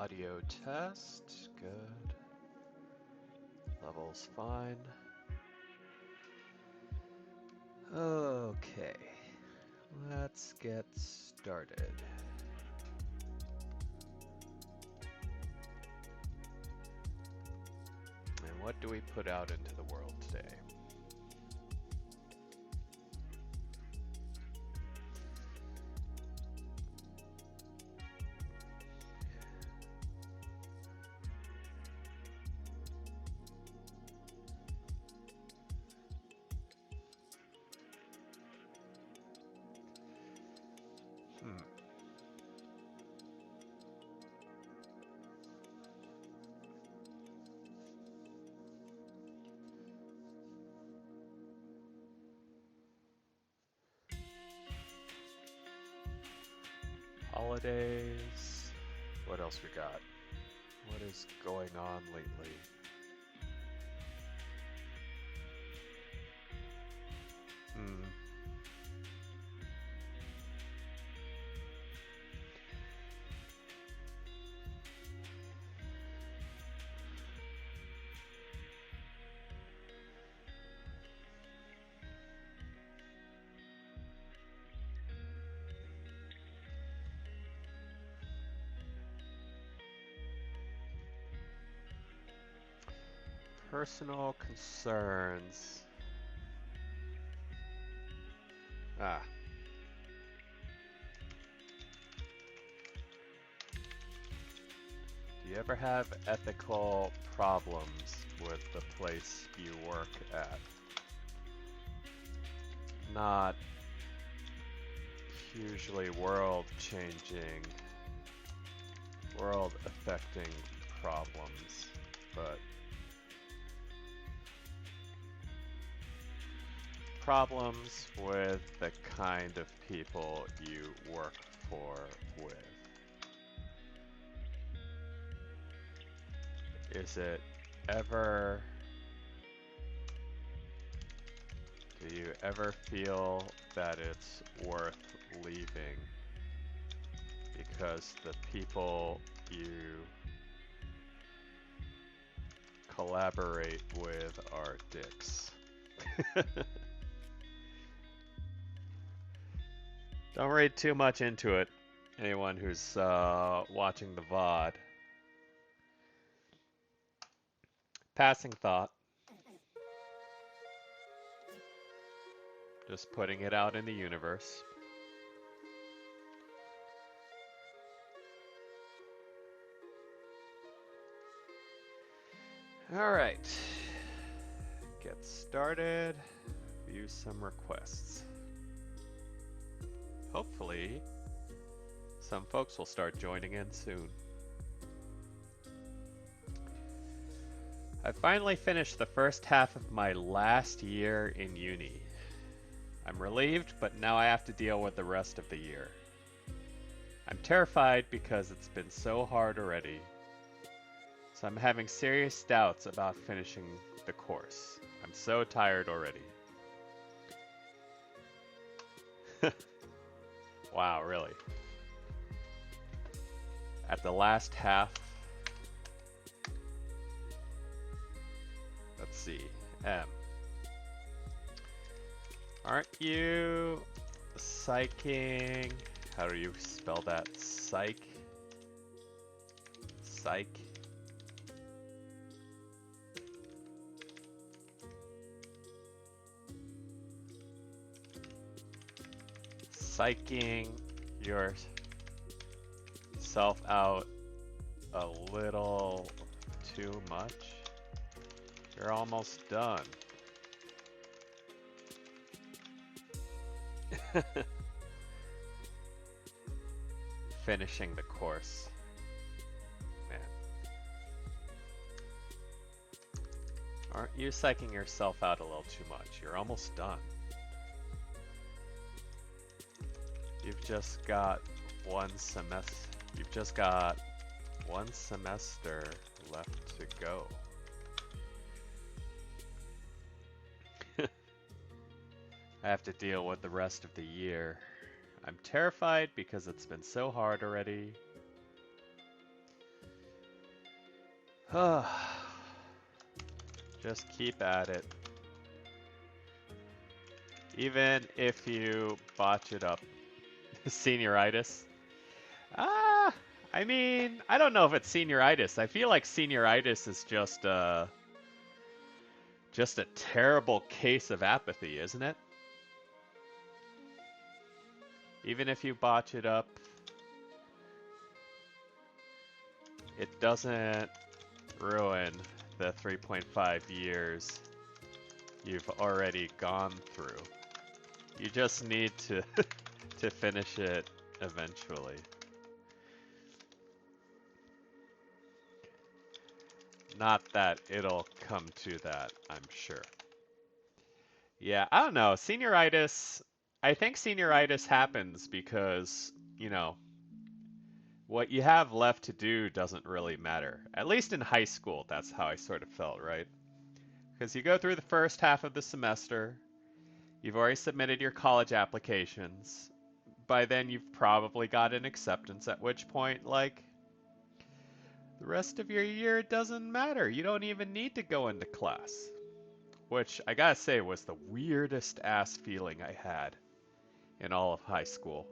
Audio test, good. Level's fine. Okay, let's get started. And what do we put out into the world today? Holidays. What else we got? What is going on lately? Hmm. Personal concerns. Ah. Do you ever have ethical problems with the place you work at? Not hugely world-changing, world-affecting problems, but problems with the kind of people you work for with. Is it ever, do you ever feel that it's worth leaving because the people you collaborate with are dicks? Don't read too much into it, anyone who's watching the VOD. Passing thought. Just putting it out in the universe. Alright. Get started. View some requests. Hopefully, some folks will start joining in soon. I finally finished the first half of my last year in uni. I'm relieved, but now I have to deal with the rest of the year. I'm terrified because it's been so hard already. So I'm having serious doubts about finishing the course. I'm so tired already. Wow, really? At the last half, let's see, M. Aren't you psyching? How do you spell that? Psych? Psych? Psyching yourself out a little too much? You're almost done. Finishing the course. Man. Aren't you psyching yourself out a little too much? You're almost done. You've just got one semester. You've just got one semester left to go. I have to deal with the rest of the year. I'm terrified because it's been so hard already. Just keep at it. Even if you botch it up. Senioritis. Ah, I mean, I don't know if it's senioritis. I feel like senioritis is just a terrible case of apathy, isn't it? Even if you botch it up, it doesn't ruin the 3.5 years you've already gone through. You just need to to finish it eventually. Not that it'll come to that, I'm sure. Yeah, I don't know. Senioritis, I think senioritis happens because, what you have left to do doesn't really matter. At least in high school, that's how I sort of felt, right? Because you go through the first half of the semester, you've already submitted your college applications. By then, you've probably got an acceptance, at which point, like, the rest of your year doesn't matter. You don't even need to go into class. Which, I gotta say, was the weirdest ass feeling I had in all of high school.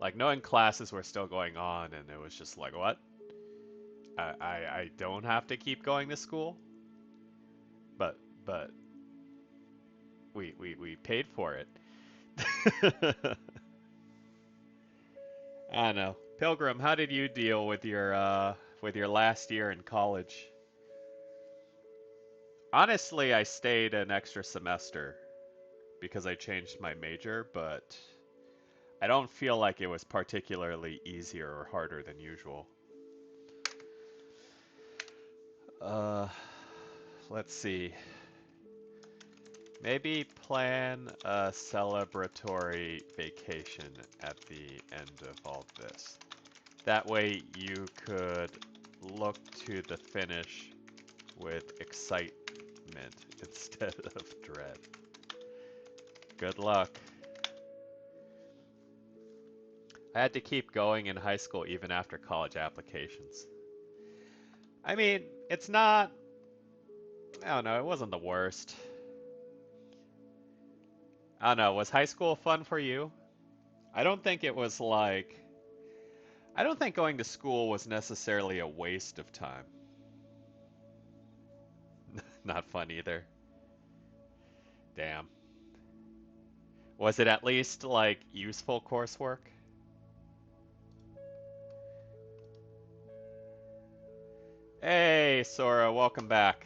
Like, knowing classes were still going on, and it was just like, what? I don't have to keep going to school? But we paid for it. I don't know. Pilgrim, how did you deal with your last year in college? Honestly, I stayed an extra semester because I changed my major, but I don't feel like it was particularly easier or harder than usual. Uh, let's see. Maybe plan a celebratory vacation at the end of all this. That way you could look to the finish with excitement instead of dread. Good luck. I had to keep going in high school even after college applications. I mean, it's not... I don't know, it wasn't the worst. I don't know, was high school fun for you? I don't think it was like... I don't think going to school was necessarily a waste of time. Not fun either. Damn. Was it at least, like, useful coursework? Hey, Sora, welcome back.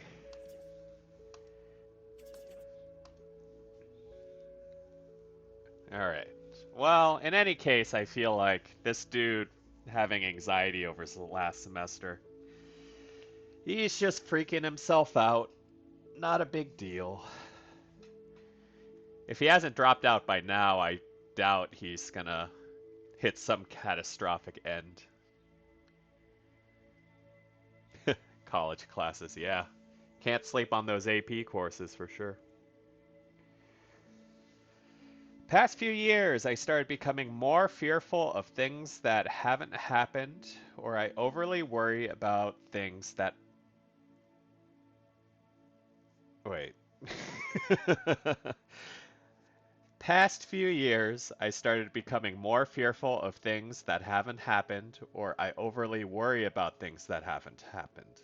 Alright. Well, in any case, I feel like this dude having anxiety over the last semester, he's just freaking himself out. Not a big deal. If he hasn't dropped out by now, I doubt he's gonna hit some catastrophic end. College classes, yeah. Can't sleep on those AP courses for sure. Past few years, I started becoming more fearful of things that haven't happened, or I overly worry about things that... Wait. Past few years, I started becoming more fearful of things that haven't happened, or I overly worry about things that haven't happened.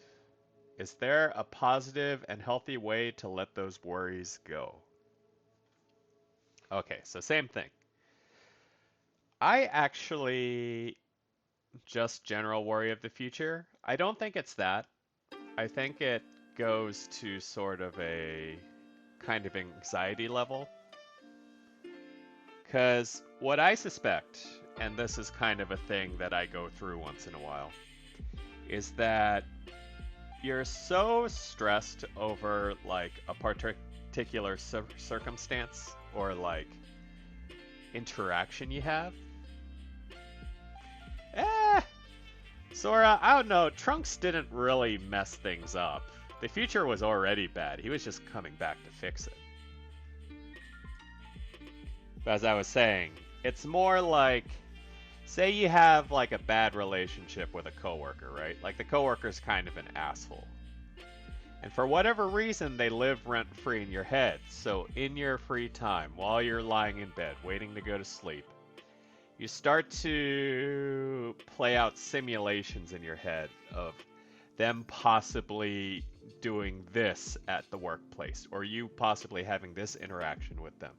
Is there a positive and healthy way to let those worries go? Okay, so same thing. I actually just general worry of the future. I don't think it's that. I think it goes to sort of a kind of anxiety level. Because what I suspect, and this is kind of a thing that I go through once in a while, is that you're so stressed over like a particular circumstance or like interaction you have. Sora, I don't know, Trunks didn't really mess things up. The future was already bad, he was just coming back to fix it. But as I was saying, it's more like Say you have like a bad relationship with a coworker, right? Like the coworker's kind of an asshole. And for whatever reason, they live rent free in your head. So, in your free time, while you're lying in bed, waiting to go to sleep, you start to play out simulations in your head of them possibly doing this at the workplace, or you possibly having this interaction with them.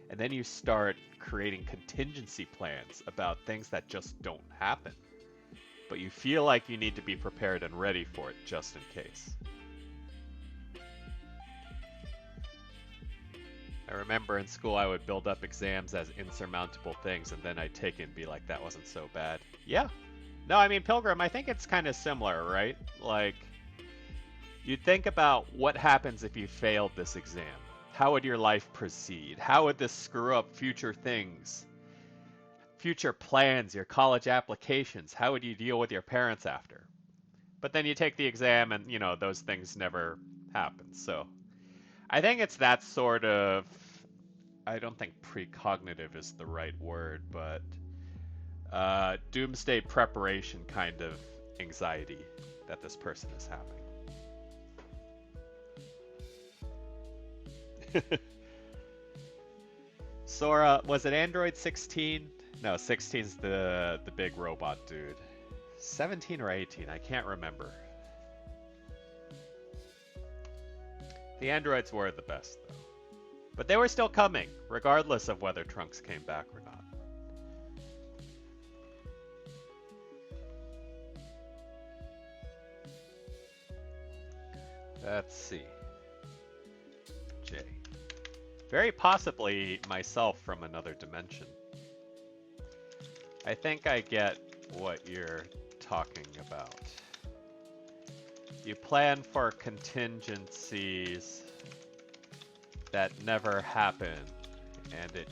And then you start creating contingency plans about things that just don't happen. But you feel like you need to be prepared and ready for it just in case. I remember in school I would build up exams as insurmountable things, and then I'd take it and be like, that wasn't so bad. Yeah. No, I mean, Pilgrim, I think it's kind of similar, right? Like, you think about what happens if you failed this exam. How would your life proceed? How would this screw up future things? Future plans, your college applications? How would you deal with your parents after? But then you take the exam and, you know, those things never happen, so... I think it's that sort of, I don't think precognitive is the right word, but doomsday preparation kind of anxiety that this person is having. Sora, was it Android 16? No, 16's the big robot dude. 17 or 18, I can't remember. The androids were the best, though. But they were still coming, regardless of whether Trunks came back or not. Let's see. J. Very possibly myself from another dimension. I think I get what you're talking about. You plan for contingencies that never happen, and it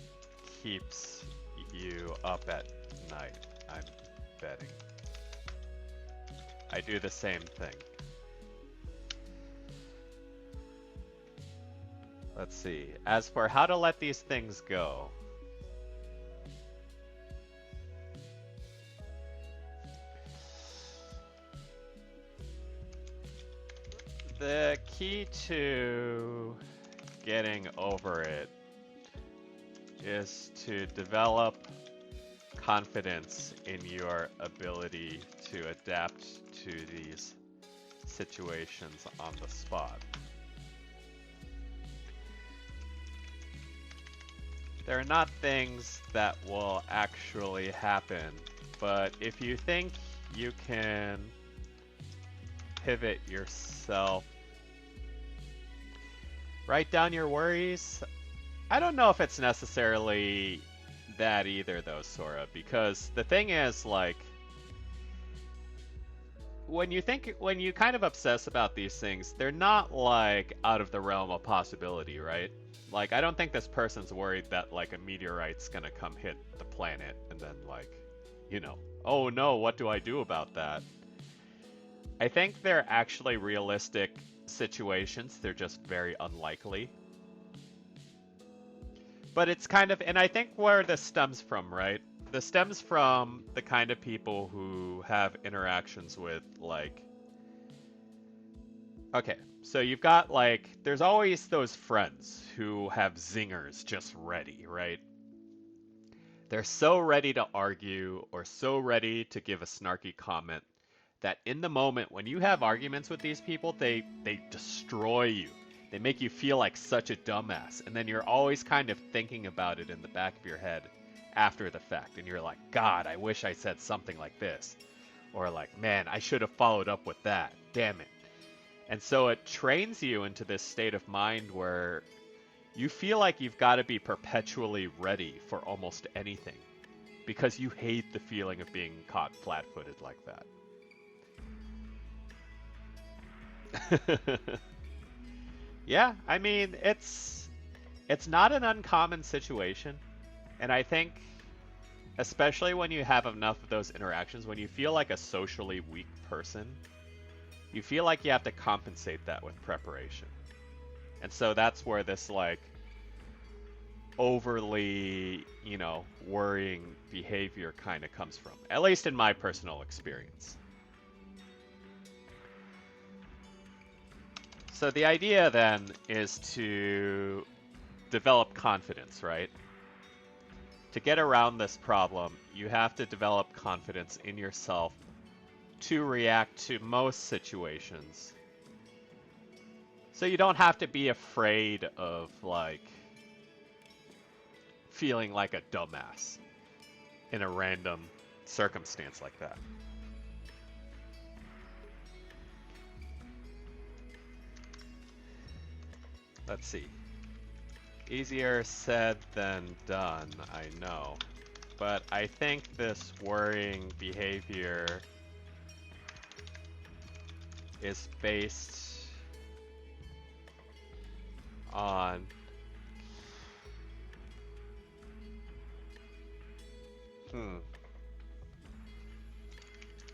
keeps you up at night, I'm betting. I do the same thing. Let's see. As for how to let these things go, the key to getting over it is to develop confidence in your ability to adapt to these situations on the spot. There are not things that will actually happen, but if you think you can pivot yourself, write down your worries. I don't know if it's necessarily that either though, Sora, because the thing is, like, when you kind of obsess about these things, they're not like out of the realm of possibility, right? Like, I don't think this person's worried that like a meteorite's gonna come hit the planet and then like, you know, oh no, what do I do about that? I think they're actually realistic situations. They're just very unlikely. But it's kind of, and I think where this stems from, right? This stems from the kind of people who have interactions with, like, okay, so you've got, like, there's always those friends who have zingers just ready, right? They're so ready to argue or so ready to give a snarky comment that in the moment when you have arguments with these people, they destroy you. They make you feel like such a dumbass, and then you're always kind of thinking about it in the back of your head after the fact, and you're like, God, I wish I said something like this, or like, man, I should have followed up with that, damn it. And so it trains you into this state of mind where you feel like you've got to be perpetually ready for almost anything, because you hate the feeling of being caught flat-footed like that. Yeah, I mean, it's not an uncommon situation. And I think, especially when you have enough of those interactions, when you feel like a socially weak person, you feel like you have to compensate that with preparation. And so that's where this, like, overly, worrying behavior kind of comes from, at least in my personal experience. So the idea then is to develop confidence, right? To get around this problem, you have to develop confidence in yourself to react to most situations. So you don't have to be afraid of, like, feeling like a dumbass in a random circumstance like that. Let's see. Easier said than done, I know. But I think this worrying behavior is based on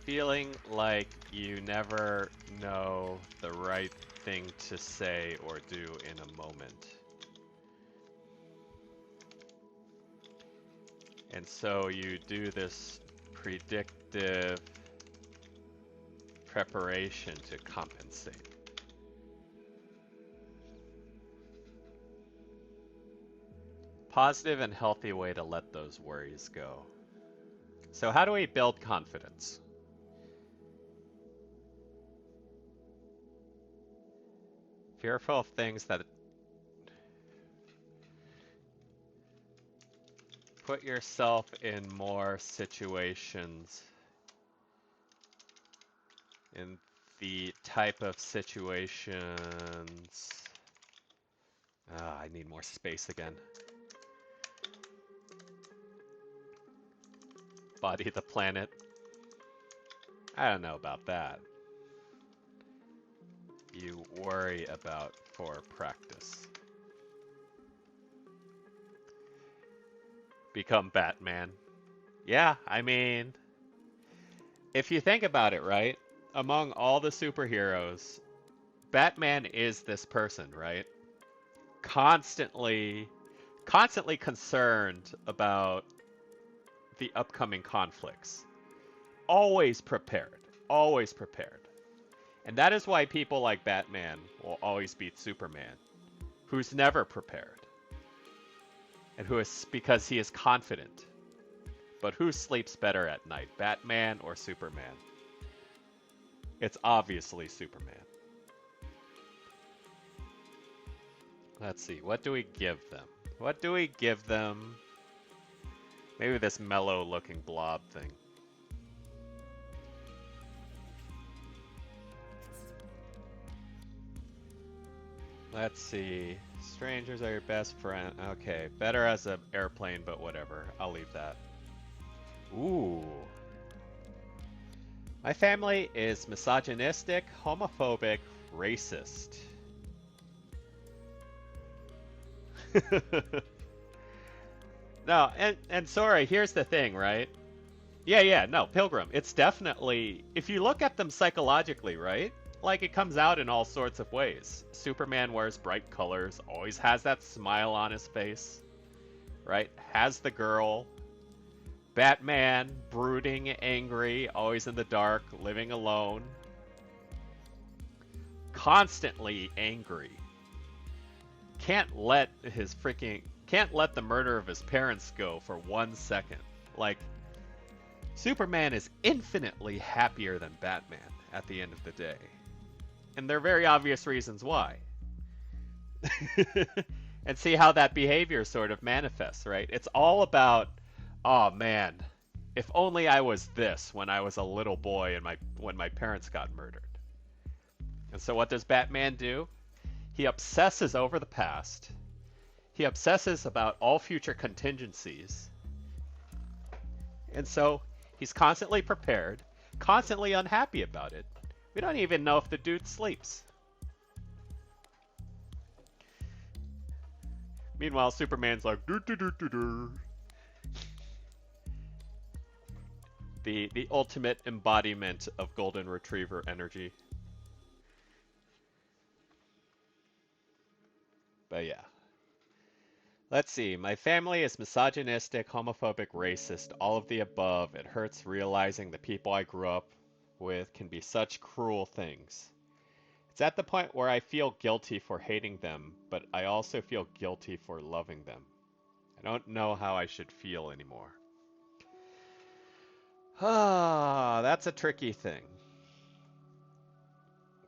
feeling like you never know the right thing to say or do in a moment. And so you do this predictive preparation to compensate. Positive and healthy way to let those worries go. So how do we build confidence? Fearful of things that put yourself in more situations, in the type of situations. I need more space again. Body the planet. I don't know about that. You worry about for practice. Become Batman. Yeah, I mean, if you think about it, right? Among all the superheroes, Batman is this person, right? Constantly concerned about the upcoming conflicts. Always prepared. Always prepared. And that is why people like Batman will always beat Superman, who's never prepared. And who is because he is confident. But who sleeps better at night, Batman or Superman? It's obviously Superman. Let's see, what do we give them? What do we give them? Maybe this mellow looking blob thing. Let's see. Strangers are your best friend. Okay, better as an airplane, but whatever. I'll leave that. Ooh. My family is misogynistic, homophobic, racist. No, and sorry, here's the thing, right? Yeah, no, Pilgrim. It's definitely, if you look at them psychologically, right? Like, it comes out in all sorts of ways. Superman wears bright colors, always has that smile on his face, right? Has the girl. Batman, brooding, angry, always in the dark, living alone. Constantly angry. Can't let the murder of his parents go for 1 second. Like, Superman is infinitely happier than Batman at the end of the day. And there are very obvious reasons why. And see how that behavior sort of manifests, right? It's all about, oh man, if only I was this when I was a little boy and when my parents got murdered. And so what does Batman do? He obsesses over the past. He obsesses about all future contingencies. And so he's constantly prepared, constantly unhappy about it. We don't even know if the dude sleeps. Meanwhile, Superman's like, doo doo doo doo doo. The ultimate embodiment of golden retriever energy. But yeah. Let's see. My family is misogynistic, homophobic, racist, all of the above. It hurts realizing the people I grew up with can be such cruel things. It's at the point where I feel guilty for hating them, but I also feel guilty for loving them. I don't know how I should feel anymore. Ah, that's a tricky thing.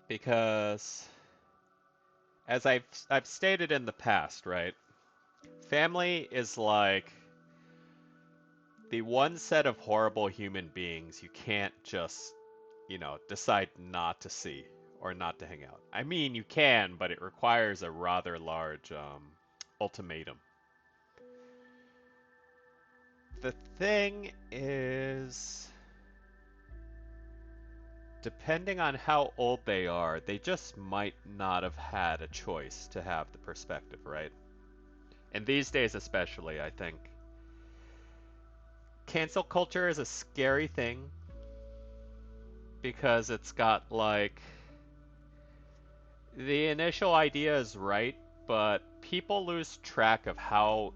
Because as I've stated in the past, right? Family is like the one set of horrible human beings you can't just, decide not to see or not to hang out. I mean, you can, but it requires a rather large ultimatum. The thing is, depending on how old they are, they just might not have had a choice to have the perspective, right? And these days, especially, I think cancel culture is a scary thing because it's got like the initial idea is right, but people lose track of how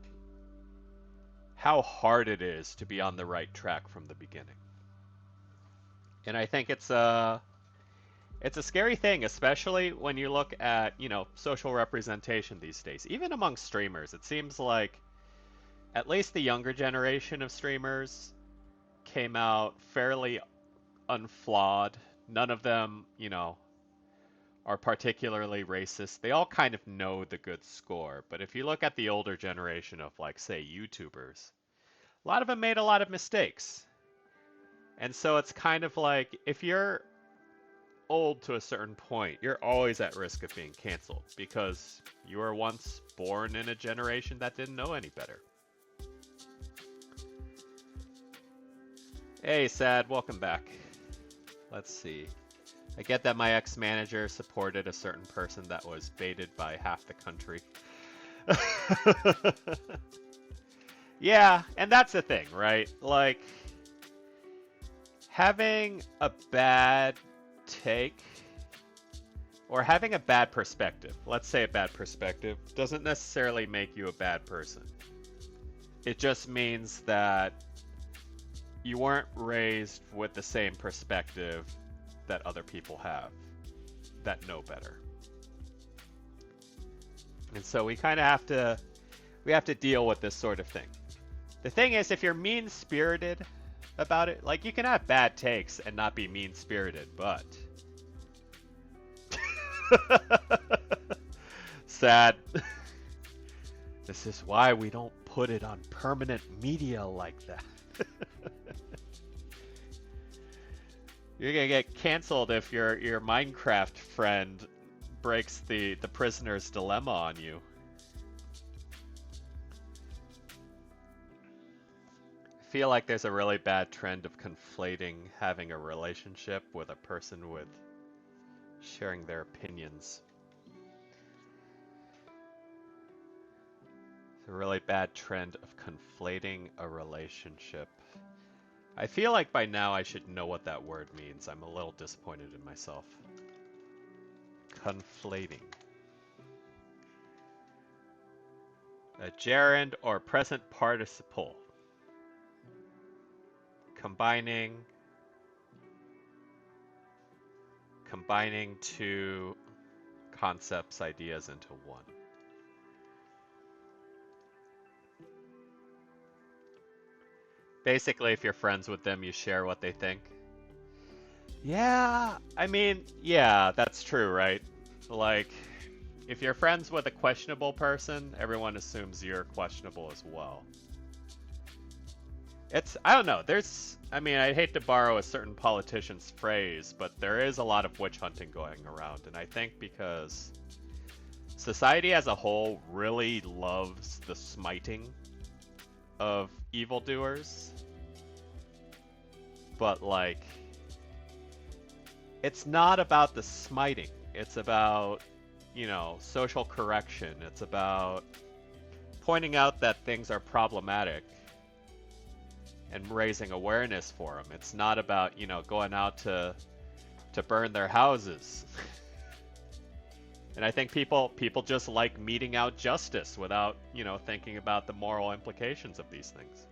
hard it is to be on the right track from the beginning. And I think it's a scary thing, especially when you look at, social representation these days. Even among streamers, it seems like at least the younger generation of streamers came out fairly unflawed. None of them, are particularly racist. They all kind of know the good score. But if you look at the older generation of, like, say, YouTubers, a lot of them made a lot of mistakes. And so it's kind of like if you're old to a certain point, you're always at risk of being canceled because you were once born in a generation that didn't know any better. Hey, Sad, welcome back. Let's see. I get that my ex-manager supported a certain person that was baited by half the country. Yeah, and that's the thing, right? Like, having a bad take or having a bad perspective, let's say a bad perspective, doesn't necessarily make you a bad person. It just means that you weren't raised with the same perspective that other people have that know better. And so we kind of have to deal with this sort of thing. The thing is, if you're mean-spirited about it, like, you can have bad takes and not be mean-spirited, but Sad. This is why we don't put it on permanent media like that. You're gonna get canceled if your Minecraft friend breaks the prisoner's dilemma on you. I feel like there's a really bad trend of conflating having a relationship with a person with sharing their opinions. It's a really bad trend of conflating a relationship. I feel like by now I should know what that word means. I'm a little disappointed in myself. Conflating. A gerund or present participle. Combining two concepts, ideas into one. Basically, if you're friends with them, you share what they think. Yeah, I mean, yeah, that's true, right? Like, if you're friends with a questionable person, everyone assumes you're questionable as well. I don't know, I hate to borrow a certain politician's phrase, but there is a lot of witch hunting going around, and I think because society as a whole really loves the smiting of evildoers, but like, it's not about the smiting. It's about, social correction. It's about pointing out that things are problematic and raising awareness for them. It's not about, going out to burn their houses. And I think people just like meting out justice without, you know, thinking about the moral implications of these things.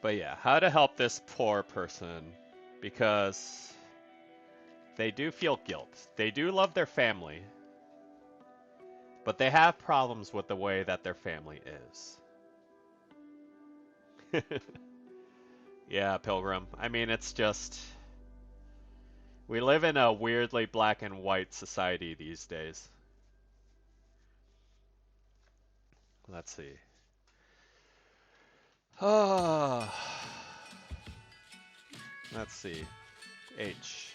But yeah, how to help this poor person, because they do feel guilt. They do love their family, but they have problems with the way that their family is. Yeah, Pilgrim. I mean, it's just we live in a weirdly black and white society these days. Let's see. Oh, let's see. H.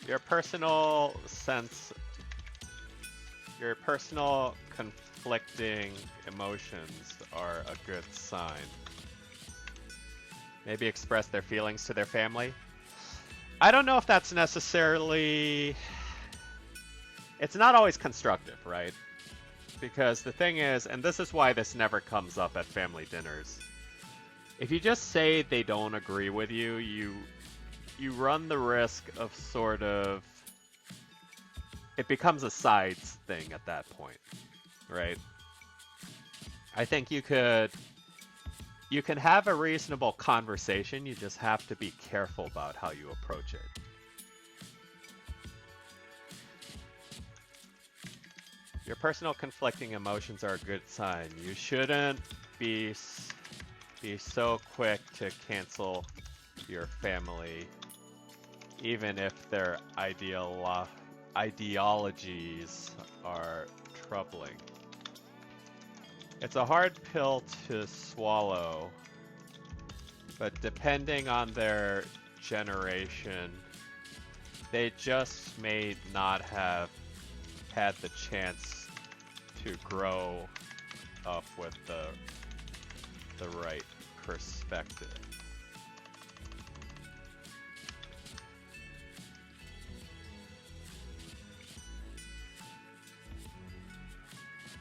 Your personal sense, your personal conflicting emotions are a good sign. Maybe express their feelings to their family. I don't know if that's necessarily... It's not always constructive, right? Because the thing is, and this is why this never comes up at family dinners, if you just say they don't agree with you, you run the risk of sort of... It becomes a sides thing at that point, right? I think you can have a reasonable conversation, you just have to be careful about how you approach it. Your personal conflicting emotions are a good sign. You shouldn't be so quick to cancel your family, even if their ideologies are troubling. It's a hard pill to swallow, but depending on their generation, they just may not have had the chance to grow up with the right perspective.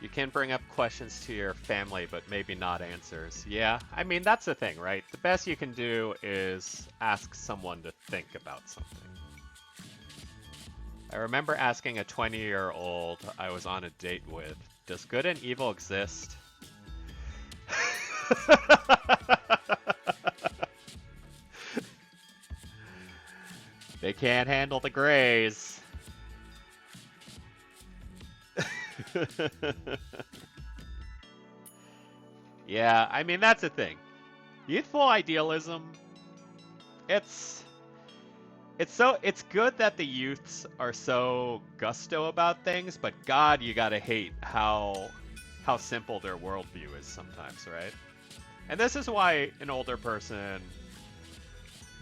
You can bring up questions to your family, but maybe not answers. Yeah, I mean, that's the thing, right? The best you can do is ask someone to think about something. I remember asking a 20-year-old I was on a date with, does good and evil exist? They can't handle the grays. Yeah, I mean, that's the thing. Youthful idealism, it's good that the youths are so gusto about things, but God, you gotta hate how simple their worldview is sometimes, right? And this is why an older person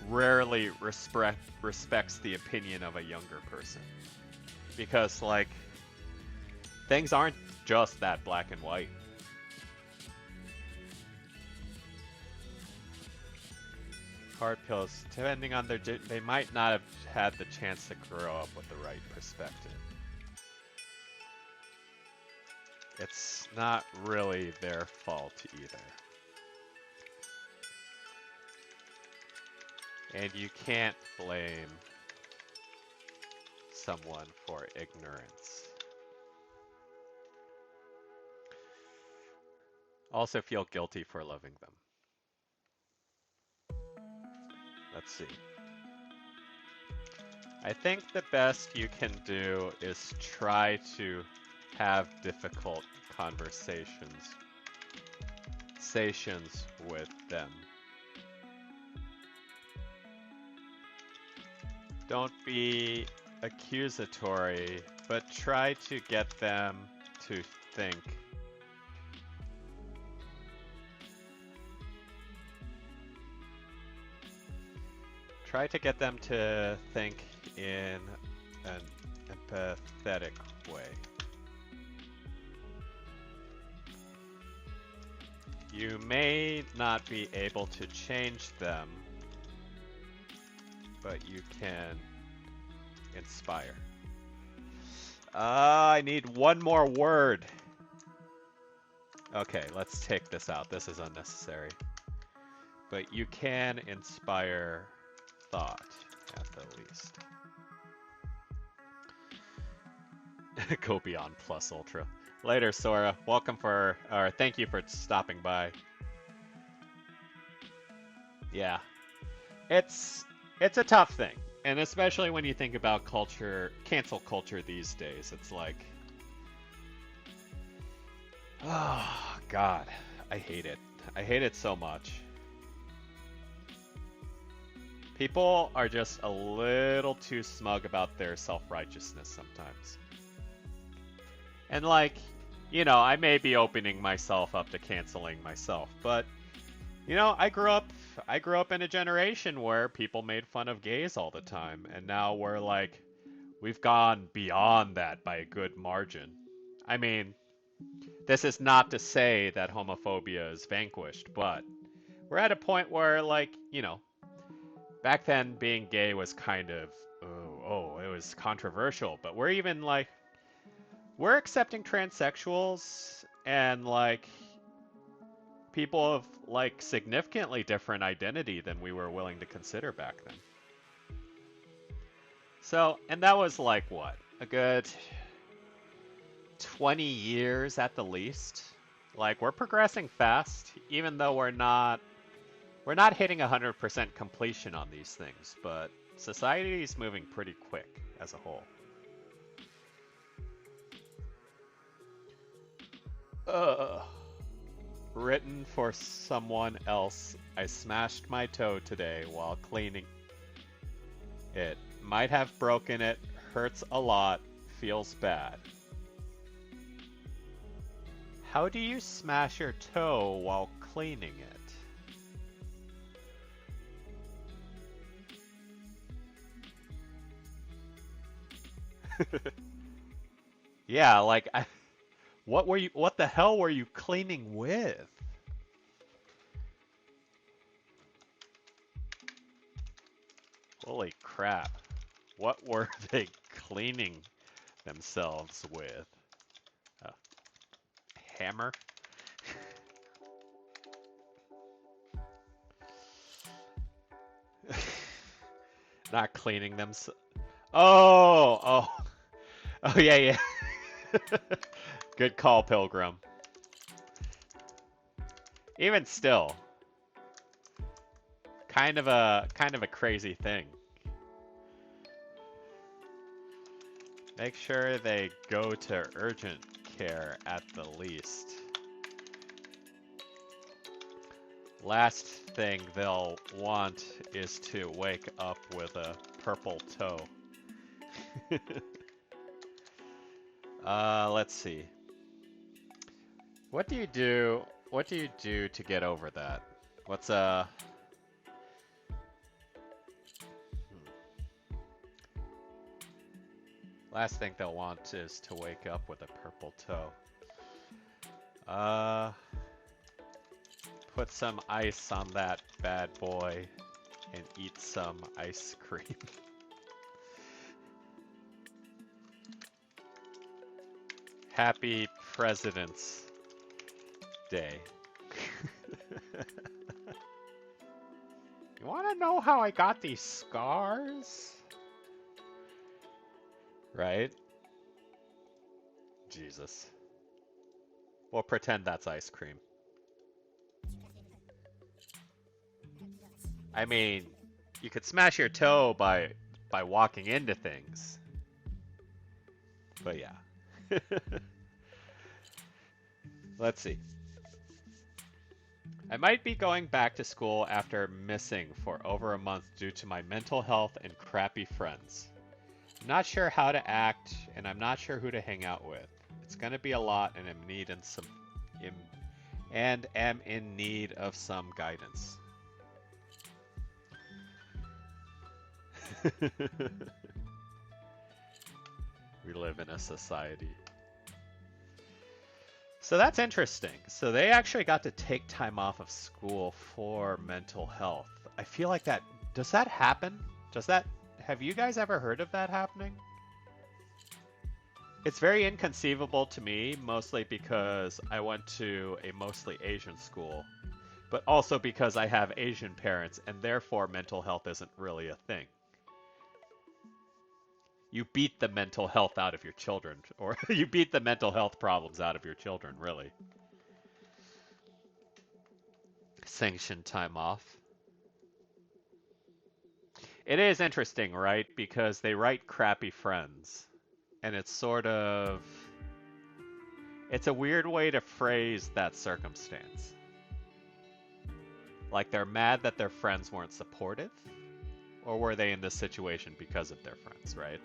rarely respects the opinion of a younger person. Because, like, things aren't just that black and white. Hard pills, depending on they might not have had the chance to grow up with the right perspective. It's not really their fault either. And you can't blame someone for ignorance. Also feel guilty for loving them. Let's see. I think the best you can do is try to have difficult conversations with them. Don't be accusatory, but try to get them to think. Try to get them to think in an empathetic way. You may not be able to change them, but you can inspire. I need one more word. Okay, let's take this out. This is unnecessary. but you can inspire thought at the least. Go beyond plus ultra. Later, Sora. Welcome or thank you for stopping by. Yeah, it's a tough thing, and especially when you think about cancel culture these days. It's like, oh God, I hate it. I hate it so much. People are just a little too smug about their self-righteousness sometimes. And like, you know, I may be opening myself up to canceling myself, but you know, I grew up in a generation where people made fun of gays all the time, and now we've gone beyond that by a good margin. I mean, this is not to say that homophobia is vanquished, but we're at a point where, like, you know, back then being gay was kind of, it was controversial, but we're accepting transsexuals and like people of like significantly different identity than we were willing to consider back then. So, and that was like what? A good 20 years at the least. Like we're progressing fast, even though we're not hitting 100% completion on these things, but society is moving pretty quick as a whole. Written for someone else. I smashed my toe today while cleaning it. Might have broken it. Hurts a lot. Feels bad. How do you smash your toe while cleaning it? Yeah, like what the hell were you cleaning with? Holy crap. What were they cleaning themselves with? A hammer? Not cleaning them. Oh, yeah. Good call, Pilgrim. Even still, kind of a crazy thing. Make sure they go to urgent care at the least. Last thing they'll want is to wake up with a purple toe. Let's see. What do you do? What do you do to get over that? What's Last thing they'll want is to wake up with a purple toe. Put some ice on that bad boy and eat some ice cream. Happy President's Day. You want to know how I got these scars? Right? Jesus. We'll pretend that's ice cream. I mean, you could smash your toe by walking into things. But yeah. Let's see. I might be going back to school after missing for over a month due to my mental health and crappy friends. I'm not sure how to act, and I'm not sure who to hang out with. It's gonna be a lot, and am in need of some guidance. We live in a society. So that's interesting. So they actually got to take time off of school for mental health. I feel like does that happen? Have you guys ever heard of that happening? It's very inconceivable to me, mostly because I went to a mostly Asian school. but also because I have Asian parents and therefore mental health isn't really a thing. You beat the mental health out of your children, or you beat the mental health problems out of your children, really. Sanctioned time off. It is interesting, right? Because they write crappy friends. And it's sort of. It's a weird way to phrase that circumstance. Like they're mad that their friends weren't supportive? Or were they in this situation because of their friends, right?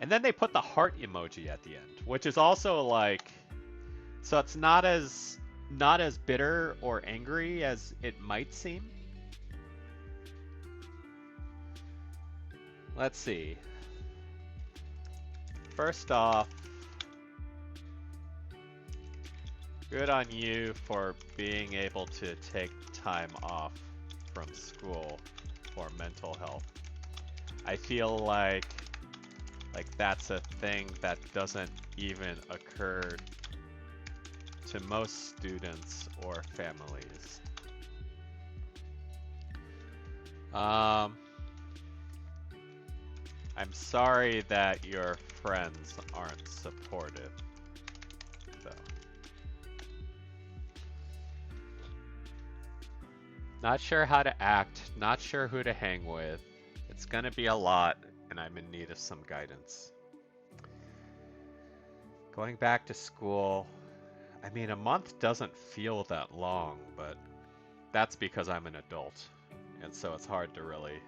And then they put the heart emoji at the end, which is also like. So it's not as bitter or angry as it might seem. Let's see. First off, good on you for being able to take time off from school for mental health. I feel like that's a thing that doesn't even occur to most students or families. I'm sorry that your friends aren't supportive, though. Not sure how to act, not sure who to hang with. It's gonna be a lot, and I'm in need of some guidance. Going back to school, I mean, a month doesn't feel that long, but that's because I'm an adult, and so it's hard to really...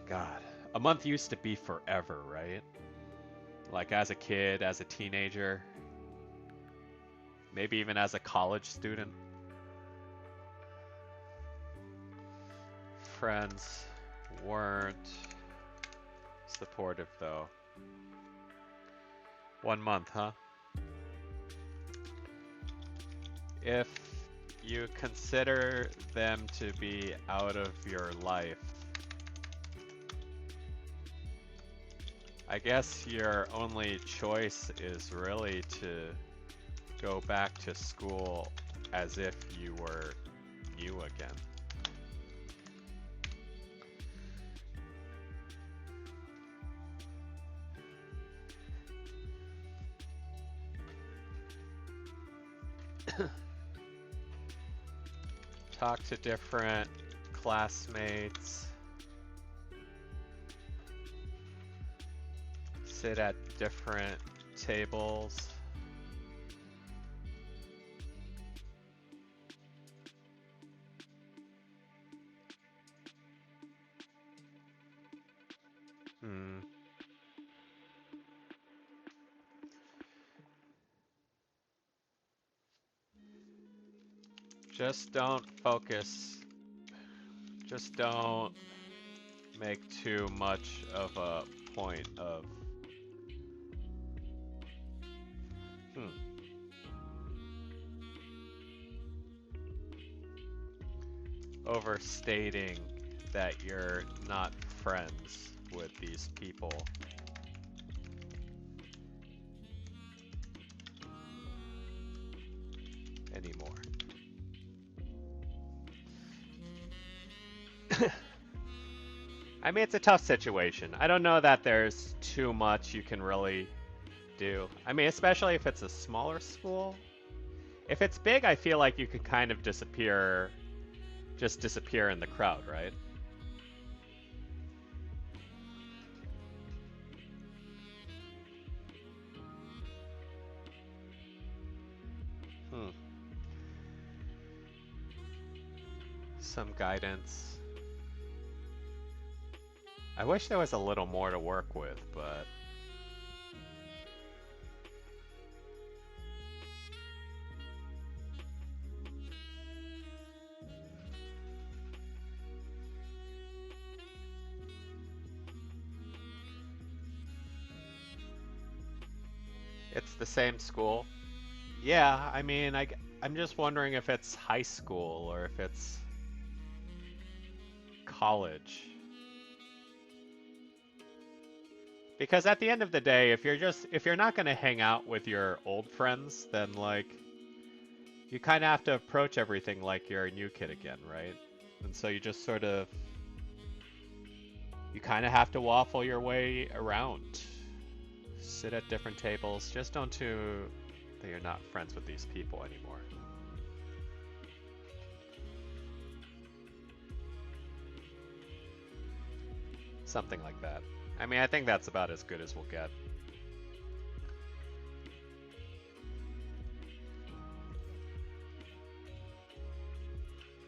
God, a month used to be forever, right? Like as a kid, as a teenager, maybe even as a college student. Friends weren't supportive though. 1 month, huh? If you consider them to be out of your life, I guess your only choice is really to go back to school as if you were new again. Talk to different classmates. Sit at different tables. Just don't focus. Just don't make too much of a point of overstating that you're not friends with these people. Anymore. I mean, it's a tough situation. I don't know that there's too much you can really do. I mean, especially if it's a smaller school. If it's big, I feel like you could kind of just disappear in the crowd, right? Some guidance. I wish there was a little more to work with, but... It's the same school. Yeah, I mean, I'm just wondering if it's high school or if it's college. Because at the end of the day, if you're not going to hang out with your old friends, then like you kind of have to approach everything like you're a new kid again, right? And so you just sort of, you kind of have to waffle your way around. Sit at different tables. Just don't do that you're not friends with these people anymore. Something like that. I mean, I think that's about as good as we'll get.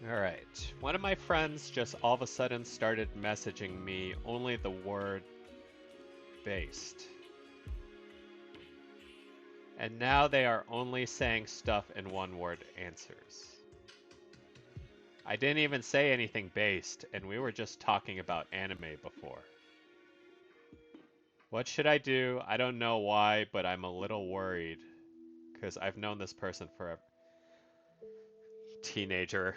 Alright. One of my friends just all of a sudden started messaging me only the word based. And now they are only saying stuff in one-word answers. I didn't even say anything based, and we were just talking about anime before. What should I do? I don't know why, but I'm a little worried. Because I've known this person forever. Teenager.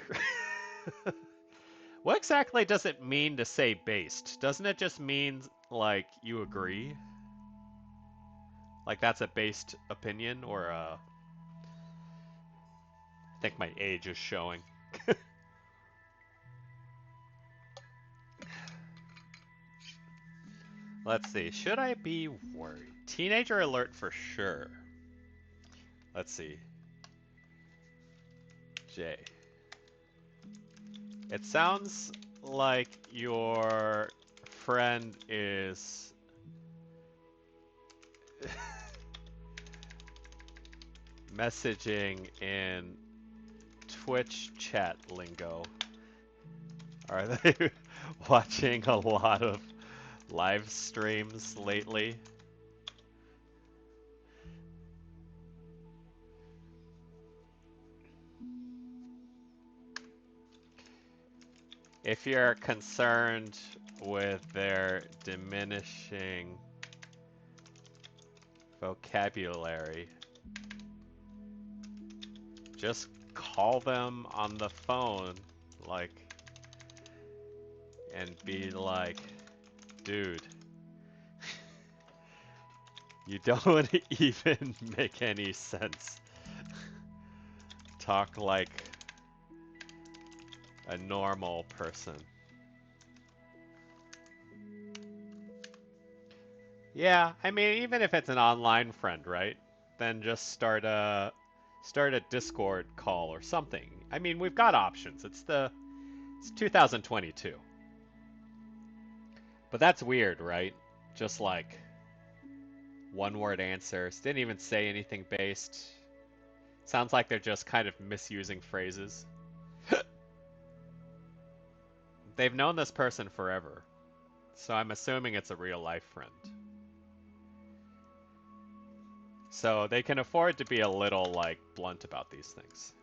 What exactly does it mean to say based? Doesn't it just mean, like, you agree? Like that's a based opinion, or I think my age is showing. Let's see, should I be worried? Teenager alert for sure. Let's see. J. It sounds like your friend is messaging in Twitch chat lingo. Are they watching a lot of live streams lately? If you're concerned with their diminishing vocabulary, just call them on the phone, like, and be like, dude, you don't even make any sense. Talk like a normal person. Yeah, I mean, even if it's an online friend, right? Then just start a Discord call or something. I mean, we've got options. It's 2022. But that's weird, right? Just like one word answers. Didn't even say anything based. Sounds like they're just kind of misusing phrases. They've known this person forever. So I'm assuming it's a real life friend. So they can afford to be a little, like, blunt about these things.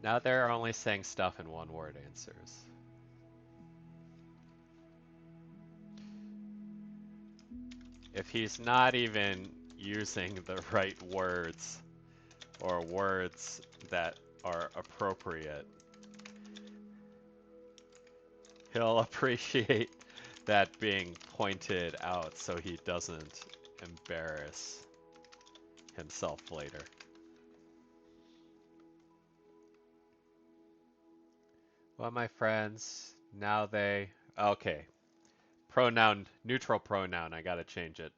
Now they're only saying stuff in one word answers. If he's not even using the right words or words that are appropriate, he'll appreciate that being pointed out so he doesn't embarrass himself later. Well, my friends, now they... Okay. Pronoun, neutral pronoun, I gotta change it.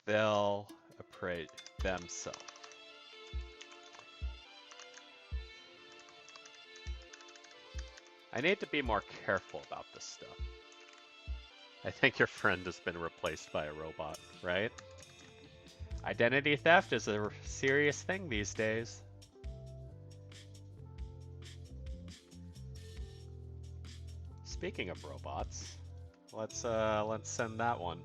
They'll appraise themselves. I need to be more careful about this stuff. I think your friend has been replaced by a robot, right? Identity theft is a serious thing these days. Speaking of robots, let's send that one.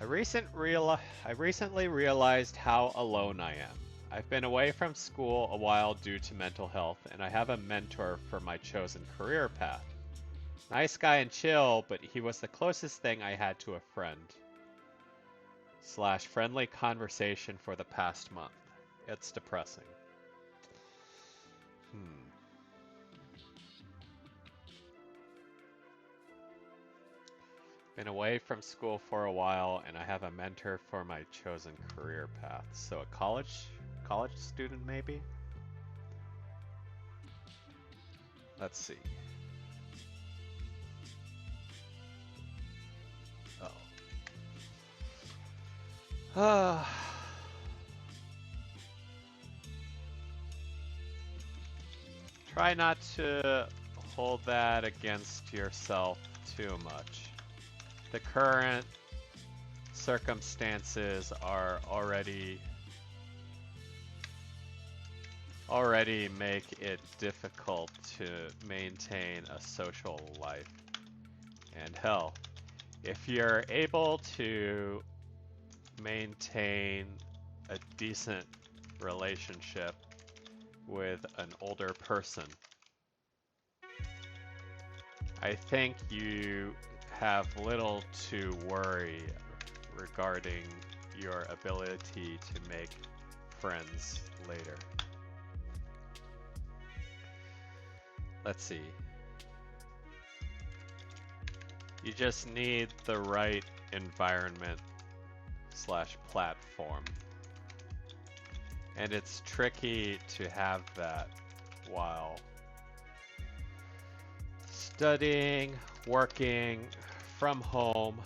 I recently realized how alone I am. I've been away from school a while due to mental health, and I have a mentor for my chosen career path. Nice guy and chill, but he was the closest thing I had to a friend / friendly conversation for the past month. It's depressing. Hmm. Been away from school for a while, and I have a mentor for my chosen career path. So a college student maybe? Let's see. Oh. Try not to hold that against yourself too much. The current circumstances are already make it difficult to maintain a social life. And hell, if you're able to maintain a decent relationship with an older person, I think you have little to worry regarding your ability to make friends later. Let's see. You just need the right environment / platform. And it's tricky to have that while studying, working from home,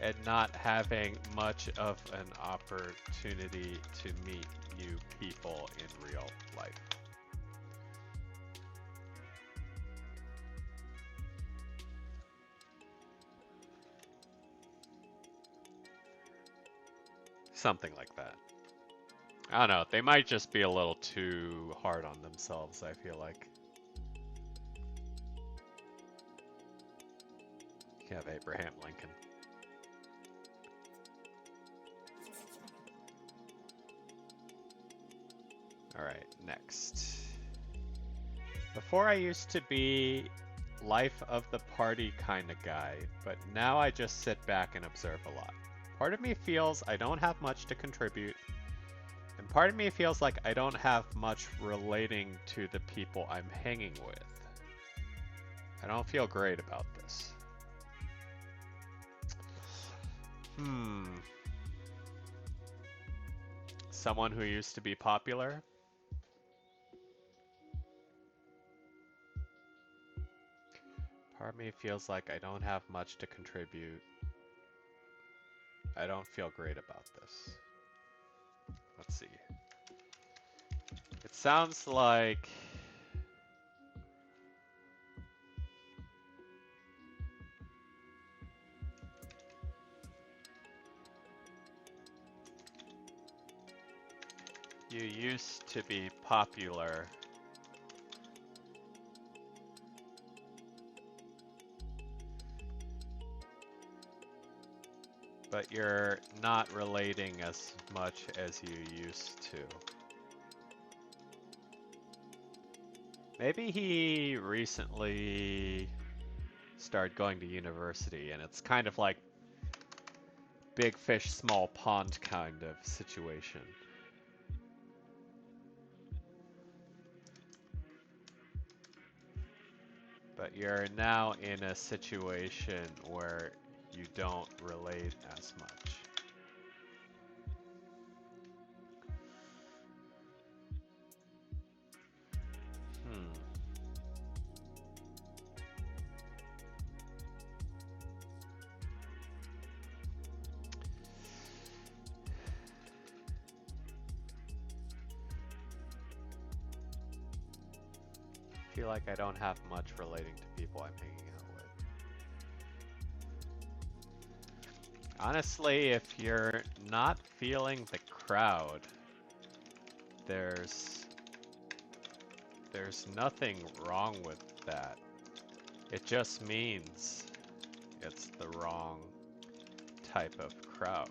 and not having much of an opportunity to meet new people in real life. Something like that. I don't know, they might just be a little too hard on themselves, I feel like. You have Abraham Lincoln. Alright, next. Before I used to be life of the party kind of guy, but now I just sit back and observe a lot. Part of me feels I don't have much to contribute, and part of me feels like I don't have much relating to the people I'm hanging with. I don't feel great about this. Someone who used to be popular? Part of me feels like I don't have much to contribute. I don't feel great about this. Let's see. It sounds like you used to be popular. But you're not relating as much as you used to. Maybe he recently started going to university and it's kind of like big fish, small pond kind of situation. But you're now in a situation where you don't relate as much. I feel like I don't have much relating to people I'm hanging out with. Honestly, if you're not feeling the crowd, there's nothing wrong with that. It just means it's the wrong type of crowd.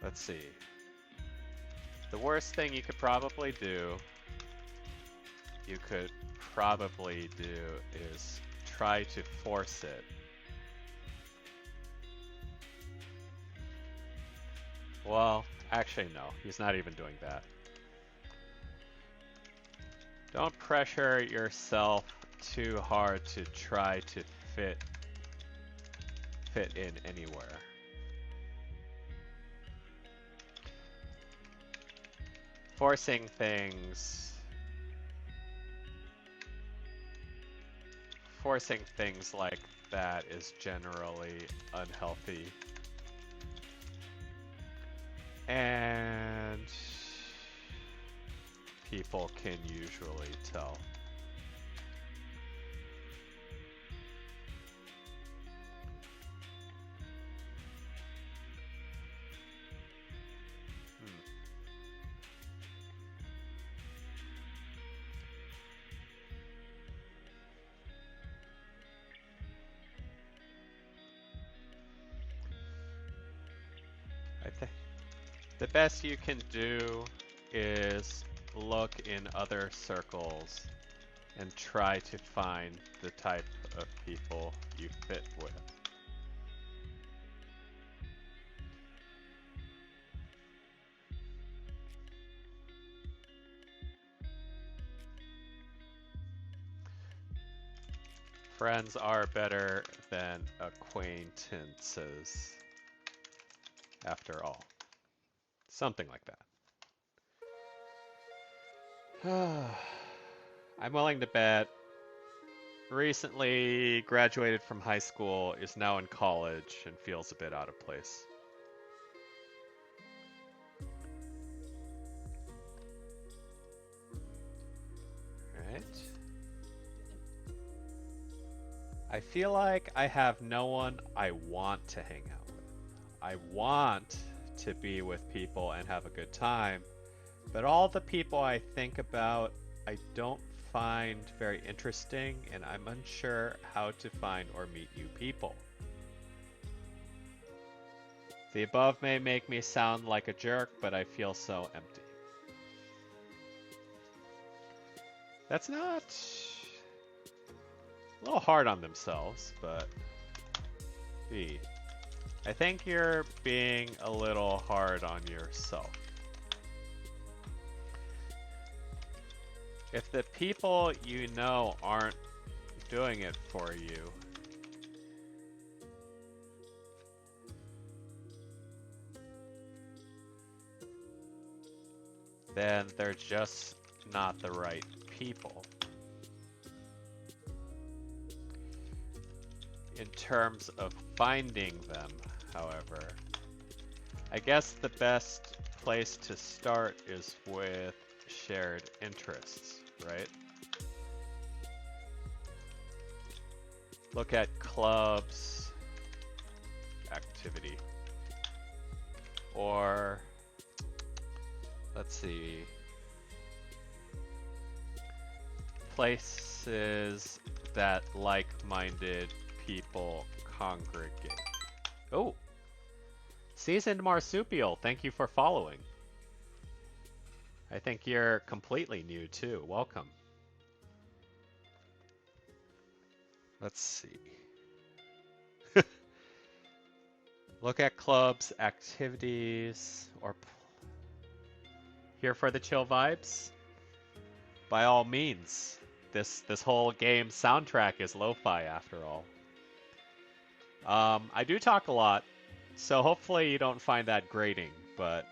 Let's see. The worst thing you could probably do, is try to force it. Well, actually no, he's not even doing that. Don't pressure yourself too hard to try to fit in anywhere. Forcing things like that is generally unhealthy. And people can usually tell. I think the best you can do is look in other circles and try to find the type of people you fit with. Friends are better than acquaintances, after all. Something like that. I'm willing to bet recently graduated from high school, is now in college, and feels a bit out of place. Right? I feel like I have no one I want to hang out with. I want to be with people and have a good time, but all the people I think about, I don't find very interesting, and I'm unsure how to find or meet new people. The above may make me sound like a jerk, but I feel so empty. That's not a little hard on themselves, but I think you're being a little hard on yourself. If the people you know aren't doing it for you, then they're just not the right people. In terms of finding them, however, I guess the best place to start is with shared interests, right? Look at clubs, activity, or let's see, places that like-minded people congregate. Oh, Seasoned Marsupial, thank you for following. I think you're completely new too. Welcome. Let's see. Look at clubs, activities, or here for the chill vibes? By all means. This whole game soundtrack is lo-fi after all. I do talk a lot, so hopefully you don't find that grating, but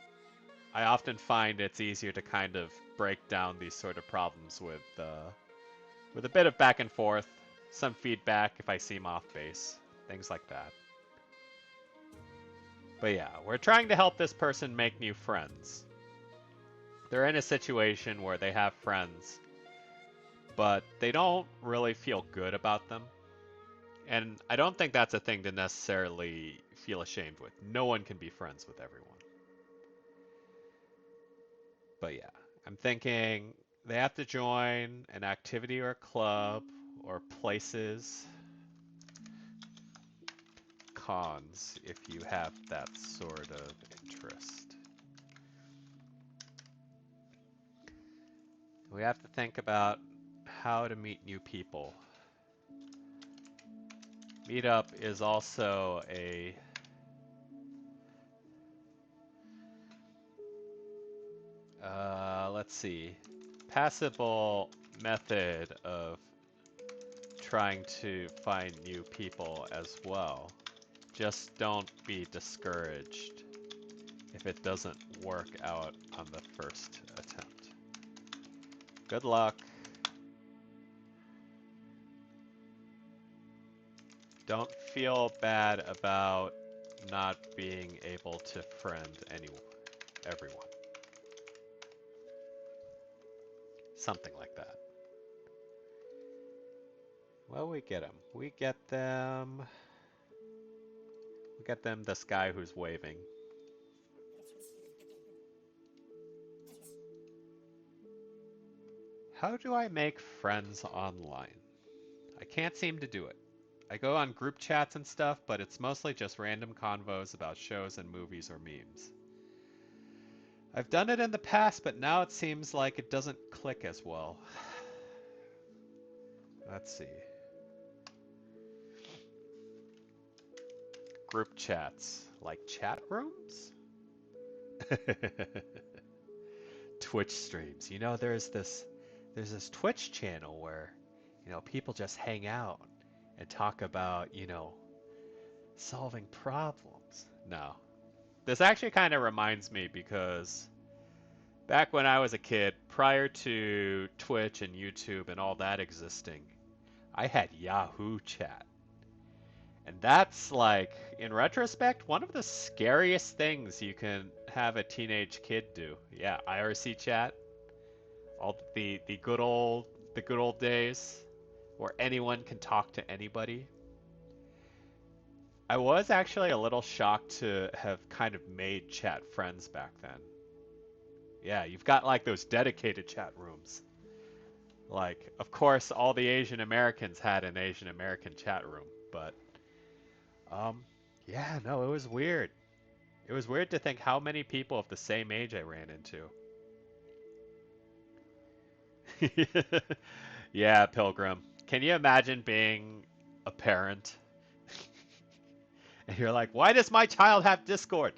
I often find it's easier to kind of break down these sort of problems with a bit of back and forth, some feedback if I seem off base, things like that. But yeah, we're trying to help this person make new friends. They're in a situation where they have friends, but they don't really feel good about them. And I don't think that's a thing to necessarily feel ashamed with. No one can be friends with everyone. But yeah, I'm thinking they have to join an activity or a club or places. Cons if you have that sort of interest. We have to think about how to meet new people. Meetup is also a let's see, passable method of trying to find new people as well. Just don't be discouraged if it doesn't work out on the first attempt. Good luck. Don't feel bad about not being able to friend everyone. Something like that. Well, we get them. We get them. We get them this guy who's waving. How do I make friends online? I can't seem to do it. I go on group chats and stuff, but it's mostly just random convos about shows and movies or memes. I've done it in the past, but now it seems like it doesn't click as well. Let's see. Group chats. Like chat rooms? Twitch streams. You know, there's this Twitch channel where, people just hang out and talk about, solving problems. No. This actually kind of reminds me because back when I was a kid, prior to Twitch and YouTube and all that existing, I had Yahoo Chat. And that's like, in retrospect, one of the scariest things you can have a teenage kid do. Yeah, IRC chat, all the good old days where anyone can talk to anybody. I was actually a little shocked to have kind of made chat friends back then. Yeah, you've got like those dedicated chat rooms. Like, of course, all the Asian Americans had an Asian American chat room, but yeah, no, it was weird. It was weird to think how many people of the same age I ran into. Yeah, Pilgrim. Can you imagine being a parent? And you're like, why does my child have Discord?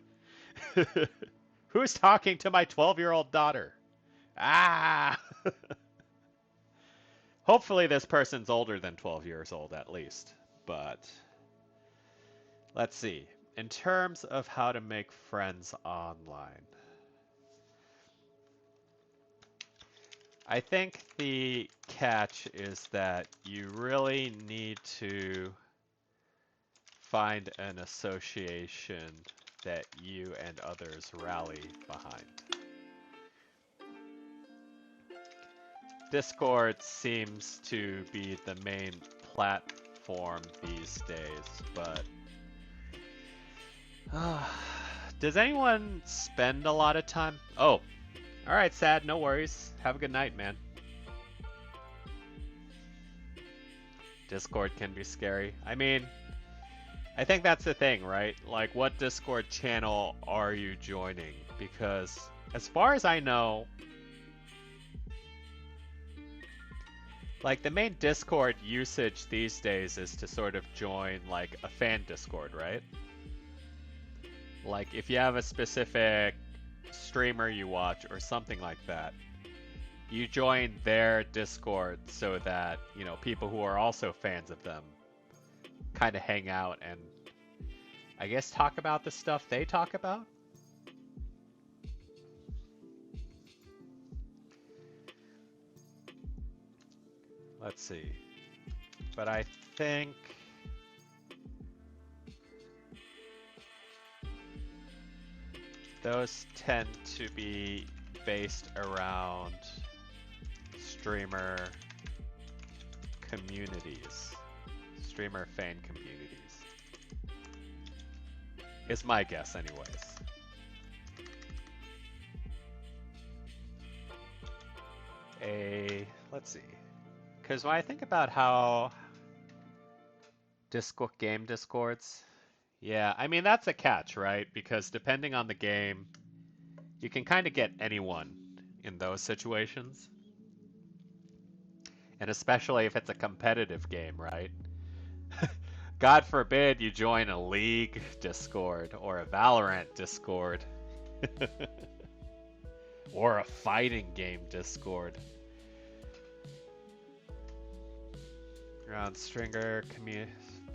Who's talking to my 12-year-old daughter? Ah! Hopefully this person's older than 12 years old at least. But let's see. In terms of how to make friends online, I think the catch is that you really need to find an association that you and others rally behind. Discord seems to be the main platform these days, but does anyone spend a lot of time? Oh, all right, Sad, no worries. Have a good night, man. Discord can be scary. I mean, I think that's the thing, right? Like, what Discord channel are you joining? Because as far as I know, like, the main Discord usage these days is to sort of join, like, a fan Discord, right? Like, if you have a specific streamer you watch or something like that, you join their Discord so that, people who are also fans of them kind of hang out and, I guess, talk about the stuff they talk about? Let's see. But I think those tend to be based around streamer communities, streamer fan communities. Is my guess anyways. Let's see. Because when I think about how game discords, yeah, I mean, that's a catch, right? Because depending on the game, you can kind of get anyone in those situations. And especially if it's a competitive game, right? God forbid you join a League Discord or a Valorant Discord or a fighting game Discord. Around Stringer,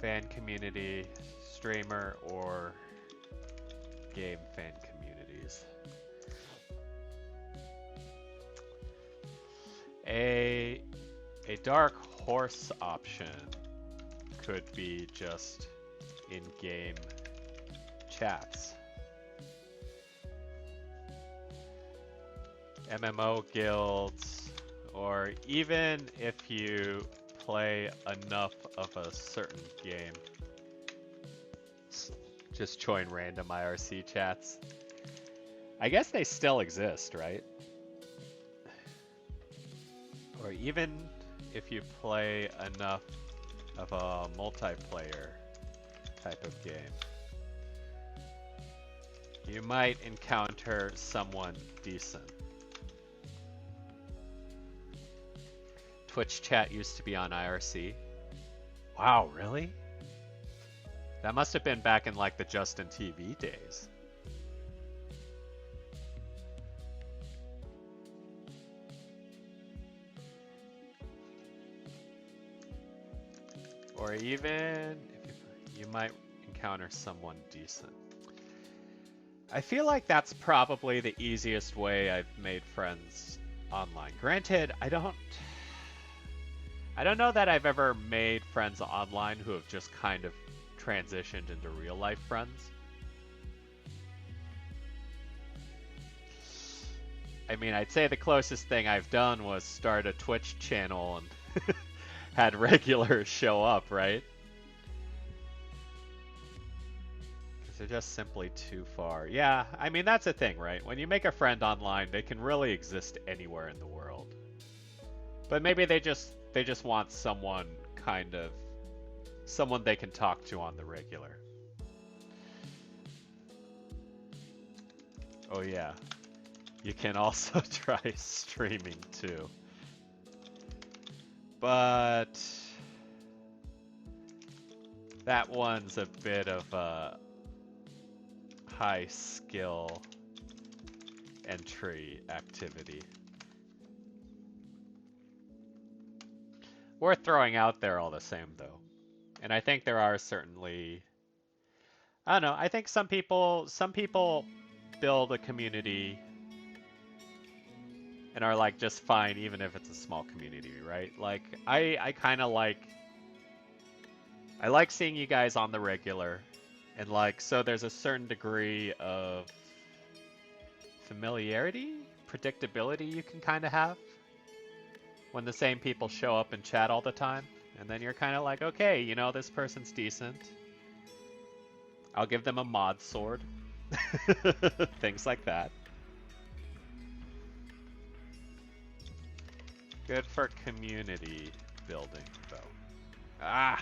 fan community, streamer, or game fan communities. A dark horse option could be just in-game chats. MMO guilds, or even if you play enough of a certain game, just join random IRC chats. I guess they still exist, right? Or even if you play enough of a multiplayer type of game, you might encounter someone decent. Twitch chat used to be on IRC. Wow, really? That must have been back in like the Justin TV days. Or even if you might encounter someone decent. I feel like that's probably the easiest way I've made friends online. Granted, I don't know that I've ever made friends online who have just kind of transitioned into real life friends. I mean, I'd say the closest thing I've done was start a Twitch channel and had regulars show up, right? Because they're just simply too far. Yeah, I mean, that's the thing, right? When you make a friend online, they can really exist anywhere in the world. But maybe they just want someone someone they can talk to on the regular. Oh yeah, you can also try streaming too. But that one's a bit of a high skill entry activity. Worth throwing out there all the same, though. And I think there are certainly, I don't know, I think some people build a community and are like just fine even if it's a small community, right? Like I kind of like seeing you guys on the regular, and like so there's a certain degree of familiarity, predictability you can kind of have when the same people show up and chat all the time. And then you're kind of like, okay, you know, this person's decent. I'll give them a mod sword. Things like that. Good for community building, though. Ah!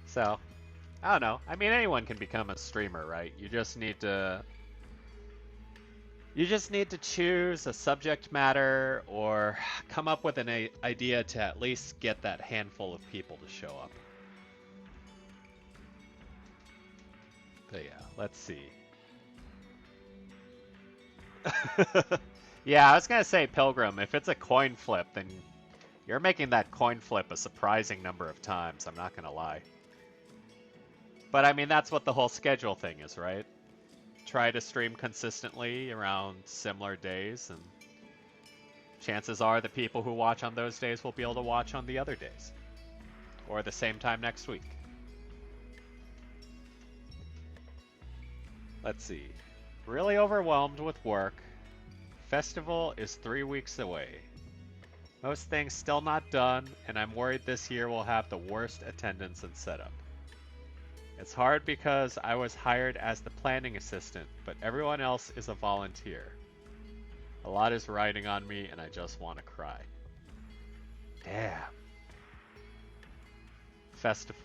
So, I don't know. I mean, anyone can become a streamer, right? You just need to choose a subject matter or come up with an idea to at least get that handful of people to show up. But yeah, let's see. Yeah, I was gonna say, Pilgrim, if it's a coin flip, then you're making that coin flip a surprising number of times, I'm not gonna lie. But I mean, that's what the whole schedule thing is, right? Try to stream consistently around similar days, and chances are the people who watch on those days will be able to watch on the other days. Or the same time next week. Let's see. Really overwhelmed with work. Festival is 3 weeks away. Most things still not done, and I'm worried this year will have the worst attendance and setup. It's hard because I was hired as the planning assistant, but everyone else is a volunteer. A lot is riding on me, and I just want to cry. Damn.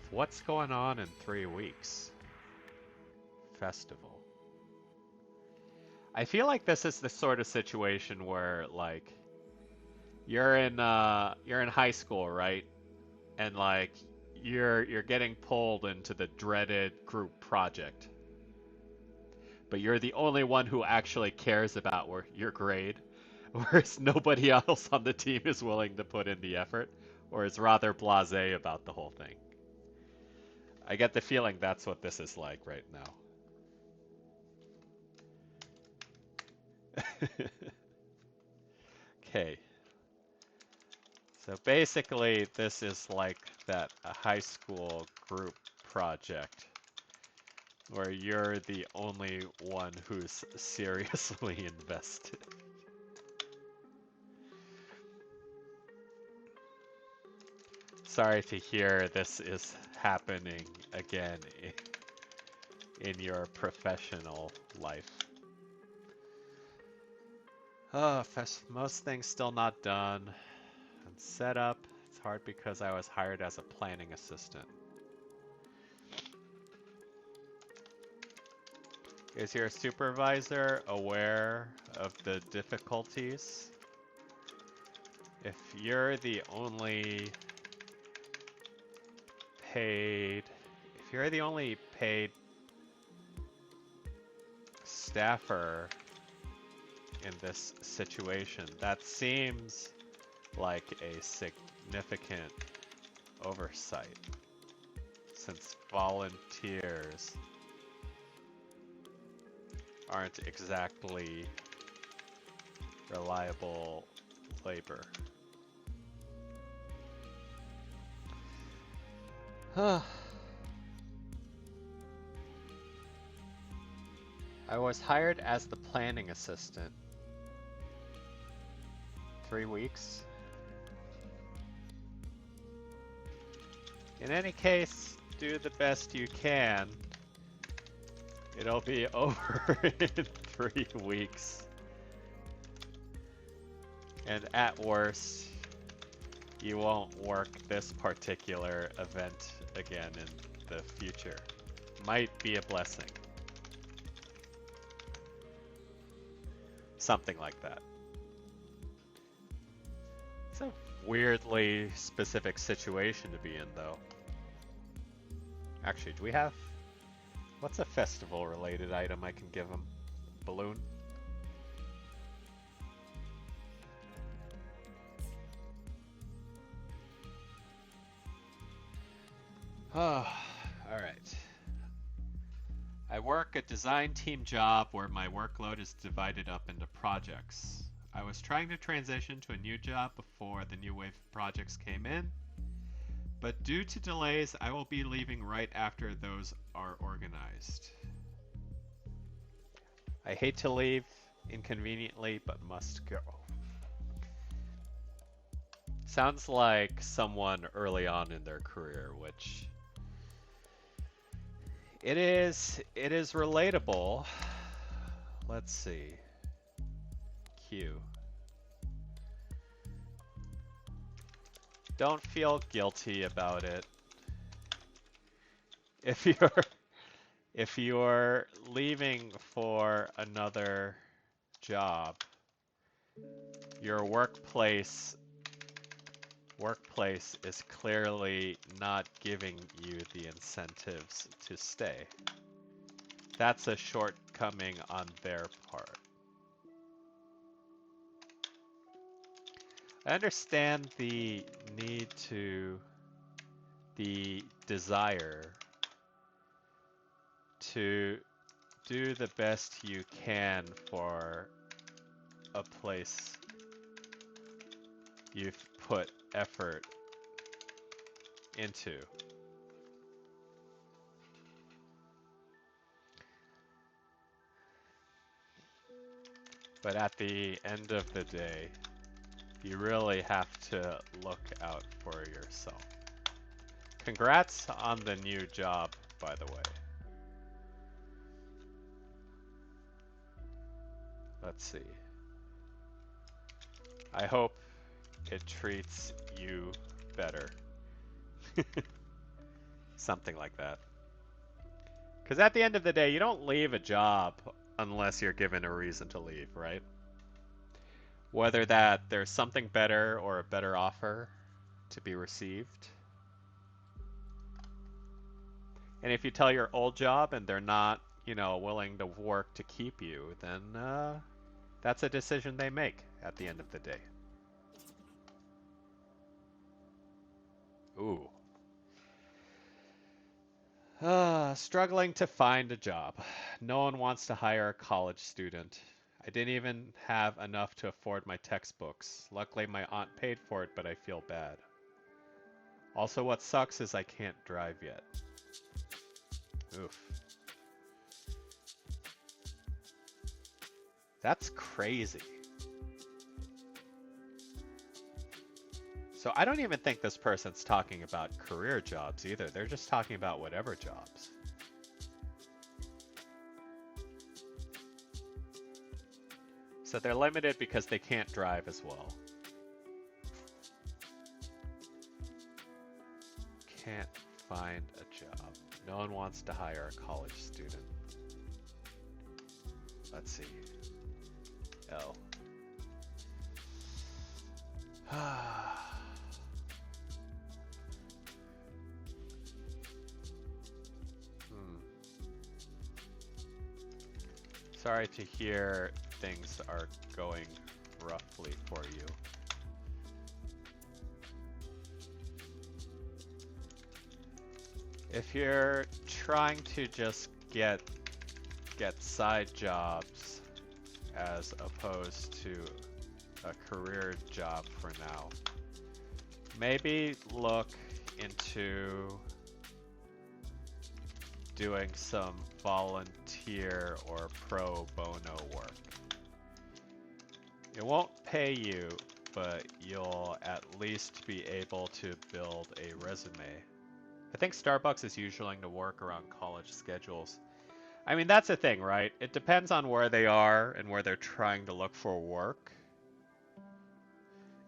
What's going on in 3 weeks? Festival. I feel like this is the sort of situation where like you're in high school, right? And like you're getting pulled into the dreaded group project, but you're the only one who actually cares about your grade, whereas nobody else on the team is willing to put in the effort, or is rather blasé about the whole thing. I get the feeling that's what this is like right now. Okay. So basically, this is like that a high school group project where you're the only one who's seriously invested. Sorry to hear this is happening again in your professional life. Oh, most things still not done. And set up. It's hard because I was hired as a planning assistant. Is your supervisor aware of the difficulties? If you're the only paid, if you're the only paid staffer in this situation, that seems like a significant oversight, since volunteers aren't exactly reliable labor. I was hired as the planning assistant. 3 weeks. In any case, do the best you can. It'll be over in 3 weeks. And at worst, you won't work this particular event again in the future. Might be a blessing. Something like that. It's a weirdly specific situation to be in, though. Actually, do we have... What's a festival-related item I can give him? Balloon? Oh, alright. I work a design team job where my workload is divided up into projects. I was trying to transition to a new job before the new wave of projects came in, but due to delays, I will be leaving right after those are organized. I hate to leave inconveniently, but must go. Sounds like someone early on in their career, which it is relatable. Let's see. Q. Don't feel guilty about it. If you're leaving for another job, your workplace is clearly not giving you the incentives to stay. That's a shortcoming on their part. I understand the desire to do the best you can for a place you've put effort into. But at the end of the day, you really have to look out for yourself. Congrats on the new job, by the way. Let's see. I hope it treats you better. Something like that. Because at the end of the day, you don't leave a job unless you're given a reason to leave, right? Whether that there's something better or a better offer to be received. And if you tell your old job and they're not, willing to work to keep you, then that's a decision they make at the end of the day. Ooh. Struggling to find a job. No one wants to hire a college student. I didn't even have enough to afford my textbooks. Luckily, my aunt paid for it, but I feel bad. Also, what sucks is I can't drive yet. Oof. That's crazy. So I don't even think this person's talking about career jobs either. They're just talking about whatever jobs. So they're limited because they can't drive as well. Can't find a job. No one wants to hire a college student. Let's see. L. Sorry to hear things are going roughly for you. If you're trying to just get side jobs as opposed to a career job for now, maybe look into doing some volunteer or pro bono work. It won't pay you, but you'll at least be able to build a resume. I think Starbucks is usually to work around college schedules. I mean, that's the thing, right? It depends on where they are and where they're trying to look for work.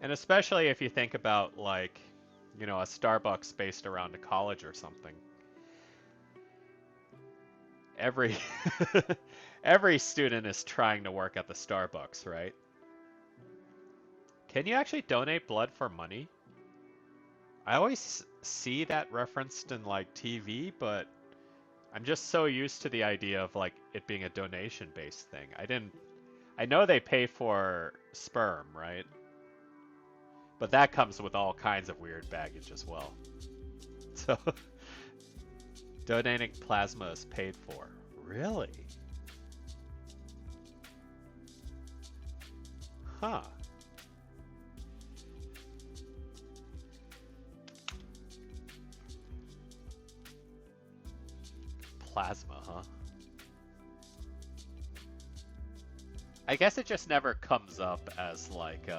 And especially if you think about, like, a Starbucks based around a college or something. Every every student is trying to work at the Starbucks, right? Can you actually donate blood for money? I always see that referenced in like TV, but I'm just so used to the idea of like it being a donation-based thing. I know they pay for sperm, right? But that comes with all kinds of weird baggage as well. So donating plasma is paid for. Really? Huh. Plasma, huh? I guess it just never comes up as like,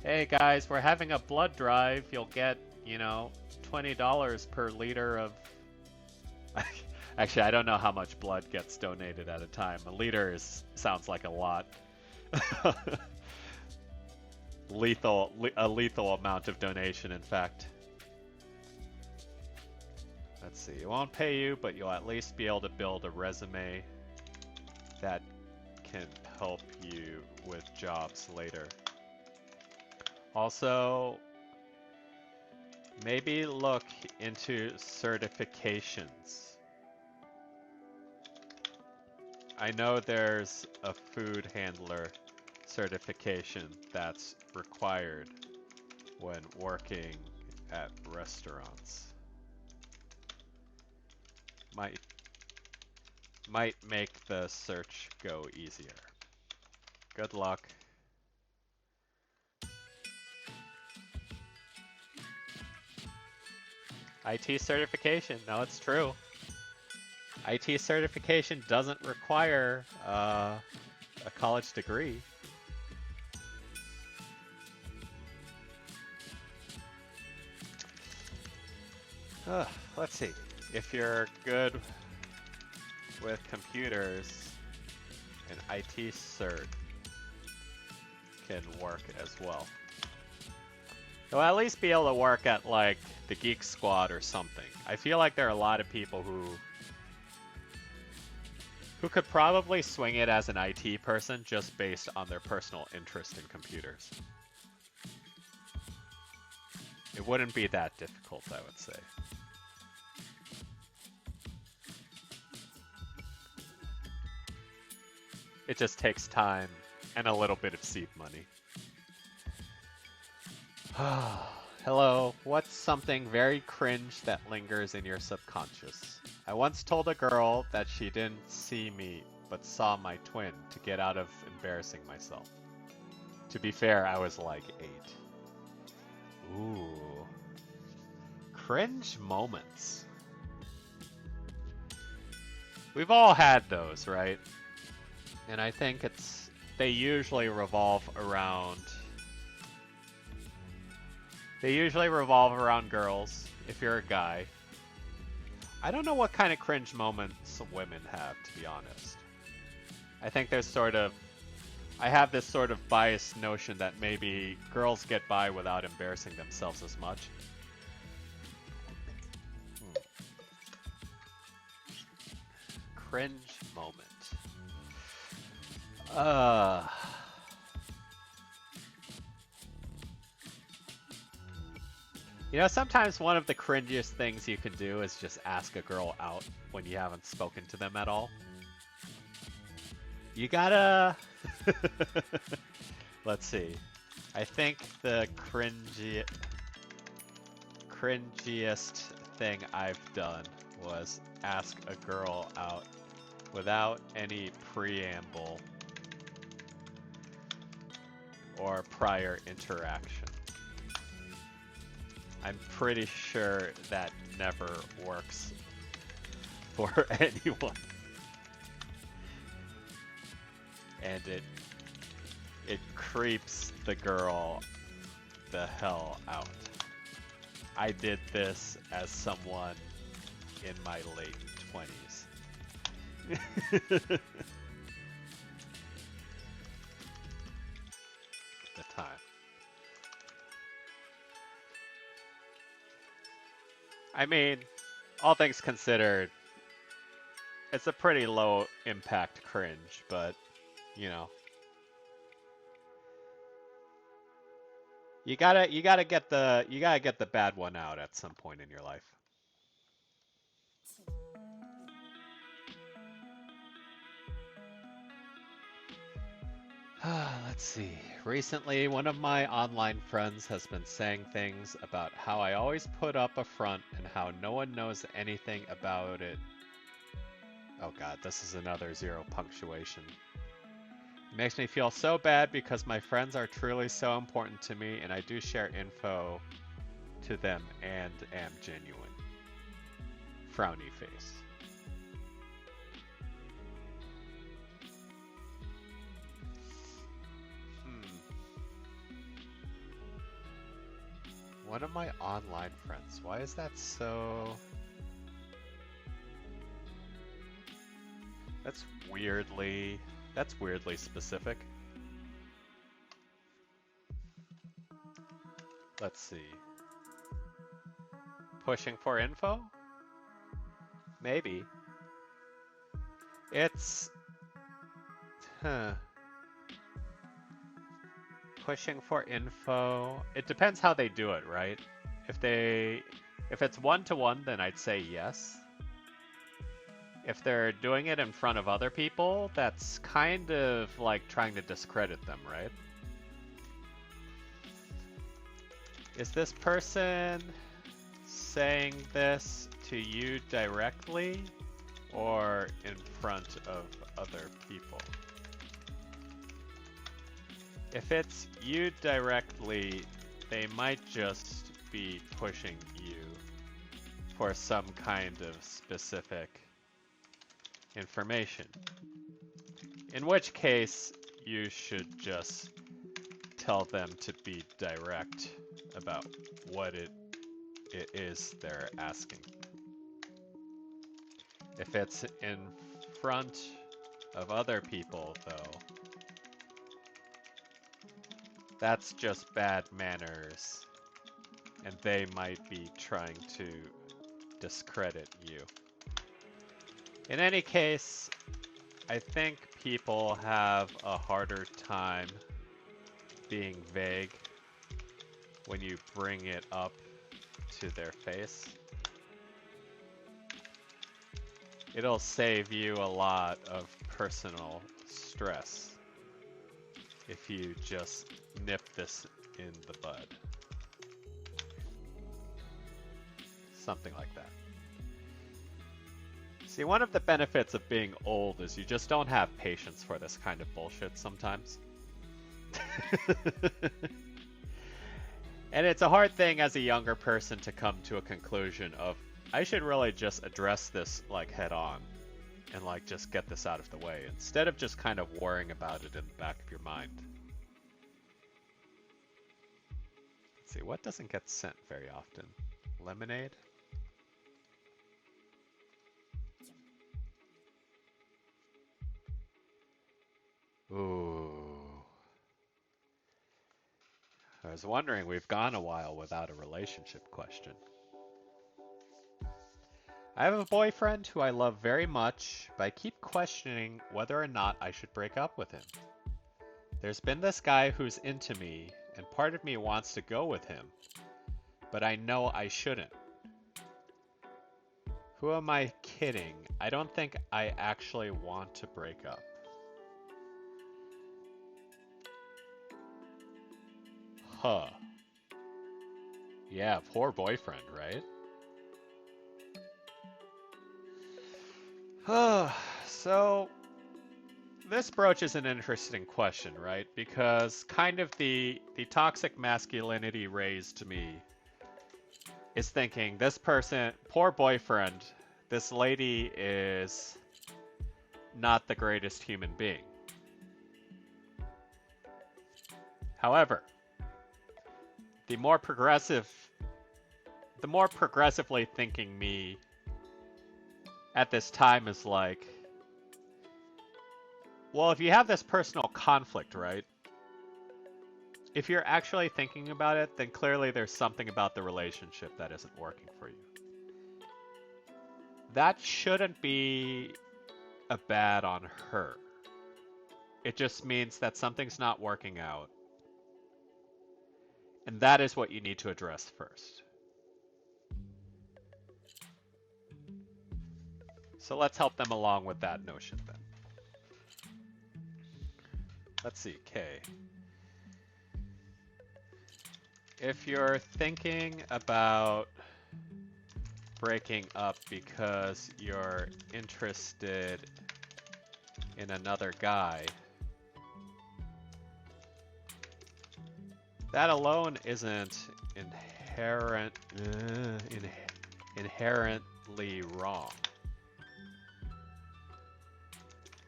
hey guys, we're having a blood drive. You'll get, $20 per liter of... Actually, I don't know how much blood gets donated at a time. A liter sounds like a lot. A lethal amount of donation, in fact. Let's see. It won't pay you, but you'll at least be able to build a resume that can help you with jobs later. Also, maybe look into certifications. I know there's a food handler certification that's required when working at restaurants. Might make the search go easier. Good luck. IT certification. No, it's true. IT certification doesn't require a college degree. Let's see. If you're good with computers, an IT cert can work as well. You'll at least be able to work at like the Geek Squad or something. I feel like there are a lot of people who who could probably swing it as an IT person just based on their personal interest in computers. It wouldn't be that difficult, I would say. It just takes time and a little bit of seed money. Hello, what's something very cringe that lingers in your subconscious? I once told a girl that she didn't see me but saw my twin to get out of embarrassing myself. To be fair, I was like 8. Ooh. Cringe moments. We've all had those, right? And I think they usually revolve around girls if you're a guy. I don't know what kind of cringe moments women have, to be honest. I think I have this sort of biased notion that maybe girls get by without embarrassing themselves as much. Cringe moment. You know, sometimes one of the cringiest things you can do is just ask a girl out when you haven't spoken to them at all. You gotta... Let's see. I think the cringiest thing I've done was ask a girl out without any preamble or prior interaction. I'm pretty sure that never works for anyone. And it creeps the girl the hell out. I did this as someone in my late 20s. The time. I mean, all things considered, it's a pretty low impact cringe, but you know, you gotta get the bad one out at some point in your life. Let's see. Recently, one of my online friends has been saying things about how I always put up a front and how no one knows anything about it. Oh god, this is another 0 punctuation. It makes me feel so bad because my friends are truly so important to me and I do share info to them and am genuine. Frowny face. One of my online friends. Why is that so... That's weirdly specific. Let's see. Pushing for info? Maybe. It's... Pushing for info. It depends how they do it, right? If it's one-to-one, then I'd say yes. If they're doing it in front of other people, that's kind of like trying to discredit them, right? Is this person saying this to you directly or in front of other people? If it's you directly, they might just be pushing you for some kind of specific information. In which case, you should just tell them to be direct about what it is they're asking. If it's in front of other people, though, that's just bad manners, and they might be trying to discredit you. In any case, I think people have a harder time being vague when you bring it up to their face. It'll save you a lot of personal stress if you just nip this in the bud. Something like that. See, one of the benefits of being old is you just don't have patience for this kind of bullshit sometimes. And it's a hard thing as a younger person to come to a conclusion of, I should really just address this like head on and like just get this out of the way instead of just kind of worrying about it in the back of your mind. Let's see, what doesn't get sent very often? Lemonade? Ooh. I was wondering, we've gone a while without a relationship question. I have a boyfriend who I love very much, but I keep questioning whether or not I should break up with him. There's been this guy who's into me, and part of me wants to go with him, but I know I shouldn't. Who am I kidding? I don't think I actually want to break up. Huh. Yeah, poor boyfriend, right? So, this broaches an interesting question, right? Because kind of the toxic masculinity raised me is thinking, this person, poor boyfriend, this lady is not the greatest human being. However, the more progressively thinking me at this time is like, well, if you have this personal conflict, right? If you're actually thinking about it, then clearly there's something about the relationship that isn't working for you. That shouldn't be a bad on her. It just means that something's not working out. And that is what you need to address first. So let's help them along with that notion then. Let's see, K. If you're thinking about breaking up because you're interested in another guy, that alone isn't inherently wrong.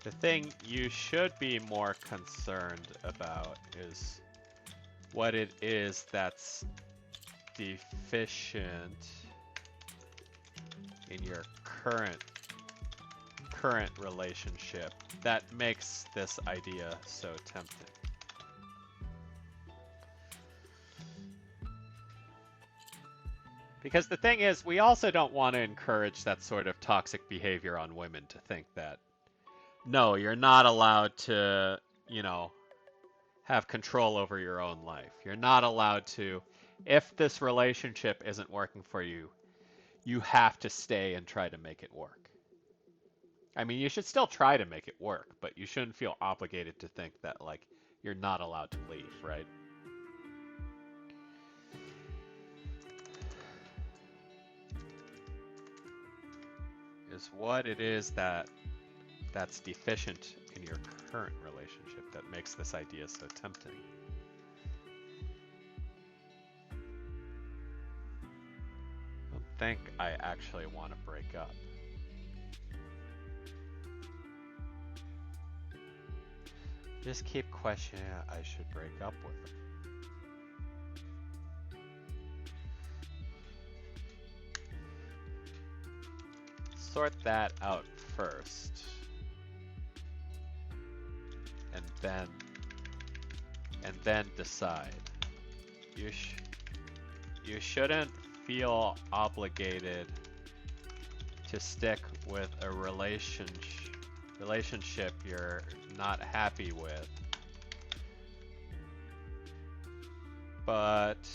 The thing you should be more concerned about is what it is that's deficient in your current relationship that makes this idea so tempting. Because the thing is, we also don't want to encourage that sort of toxic behavior on women to think that, no, you're not allowed to, have control over your own life. You're not allowed to, if this relationship isn't working for you, you have to stay and try to make it work. I mean, you should still try to make it work, but you shouldn't feel obligated to think that, like, you're not allowed to leave, right? Is what it is that's deficient in your current relationship that makes this idea so tempting. I don't think I actually want to break up. Just keep questioning I should break up with them. Sort that out first. And then decide. You shouldn't feel obligated to stick with a relationship relationship you're not happy with. But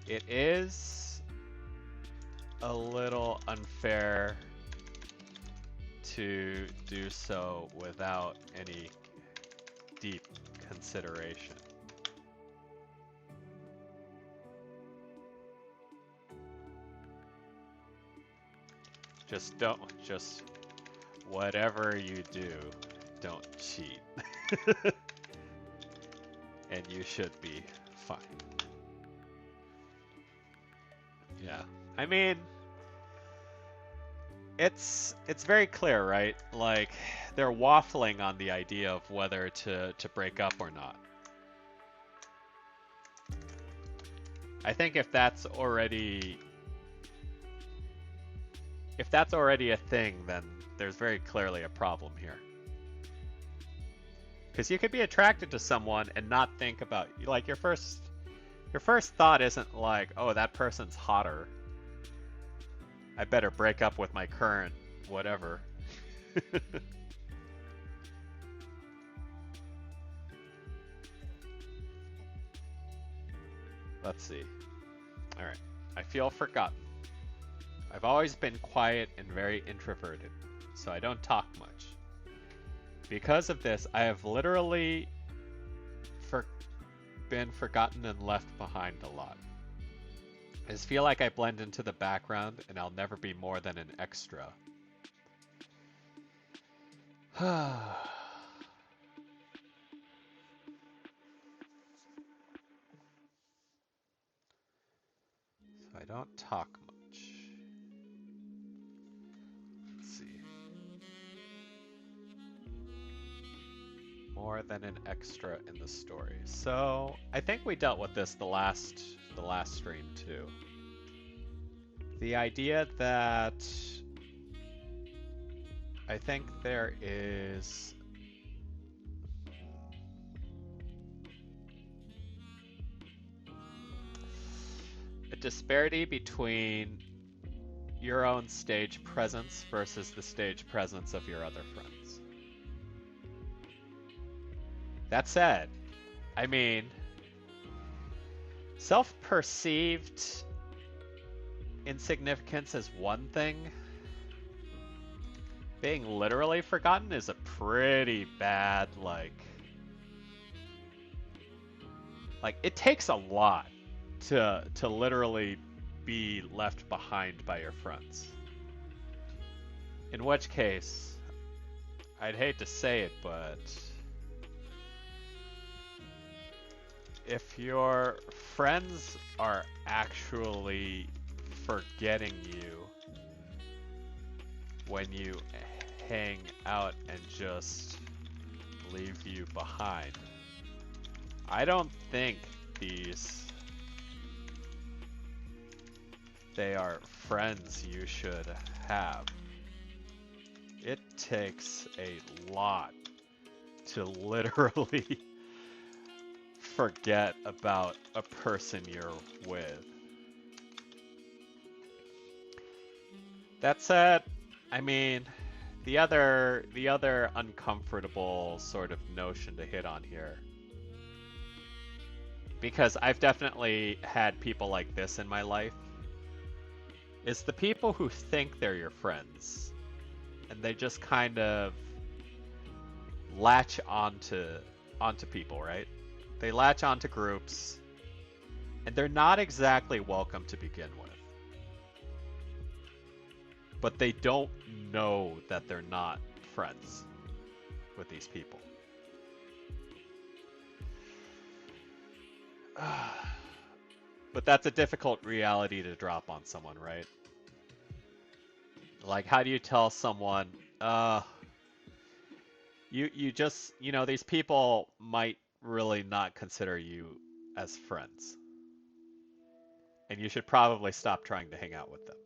it is a little unfair to do so without any deep consideration. Just whatever you do, don't cheat. And you should be fine. Yeah. I mean, it's very clear, right? Like, they're waffling on the idea of whether to break up or not. I think if that's already a thing, then there's very clearly a problem here. Because you could be attracted to someone and not think about, like, your first thought isn't like, oh, that person's hotter, I better break up with my current whatever. Let's see. Alright. I feel forgotten. I've always been quiet and very introverted, so I don't talk much. Because of this, I have literally been forgotten and left behind a lot. I just feel like I blend into the background and I'll never be more than an extra. So I don't talk much. Let's see. More than an extra in the story. So I think we dealt with this the last stream too. The idea that I think there is a disparity between your own stage presence versus the stage presence of your other friends. That said, I mean, self-perceived insignificance is one thing. Being literally forgotten is a pretty bad, like it takes a lot to literally be left behind by your friends. In which case, I'd hate to say it, but if your friends are actually forgetting you when you hang out and just leave you behind, I don't think they are friends you should have. It takes a lot to literally forget about a person you're with. That said, I mean, the other uncomfortable sort of notion to hit on here, because I've definitely had people like this in my life, is the people who think they're your friends and they just kind of latch onto people, right? They latch onto groups and they're not exactly welcome to begin with. But they don't know that they're not friends with these people. But that's a difficult reality to drop on someone, right? Like, how do you tell someone, you just, these people might really not consider you as friends. And you should probably stop trying to hang out with them.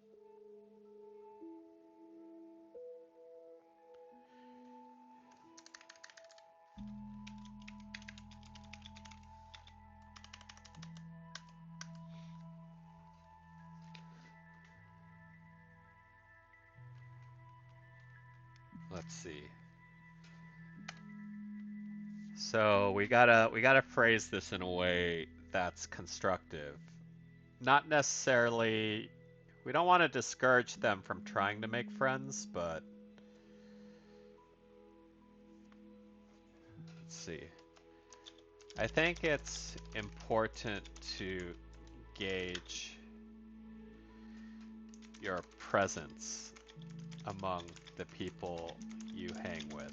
Let's see. So we gotta phrase this in a way that's constructive. Not necessarily, we don't want to discourage them from trying to make friends, but let's see. I think it's important to gauge your presence among the people you hang with.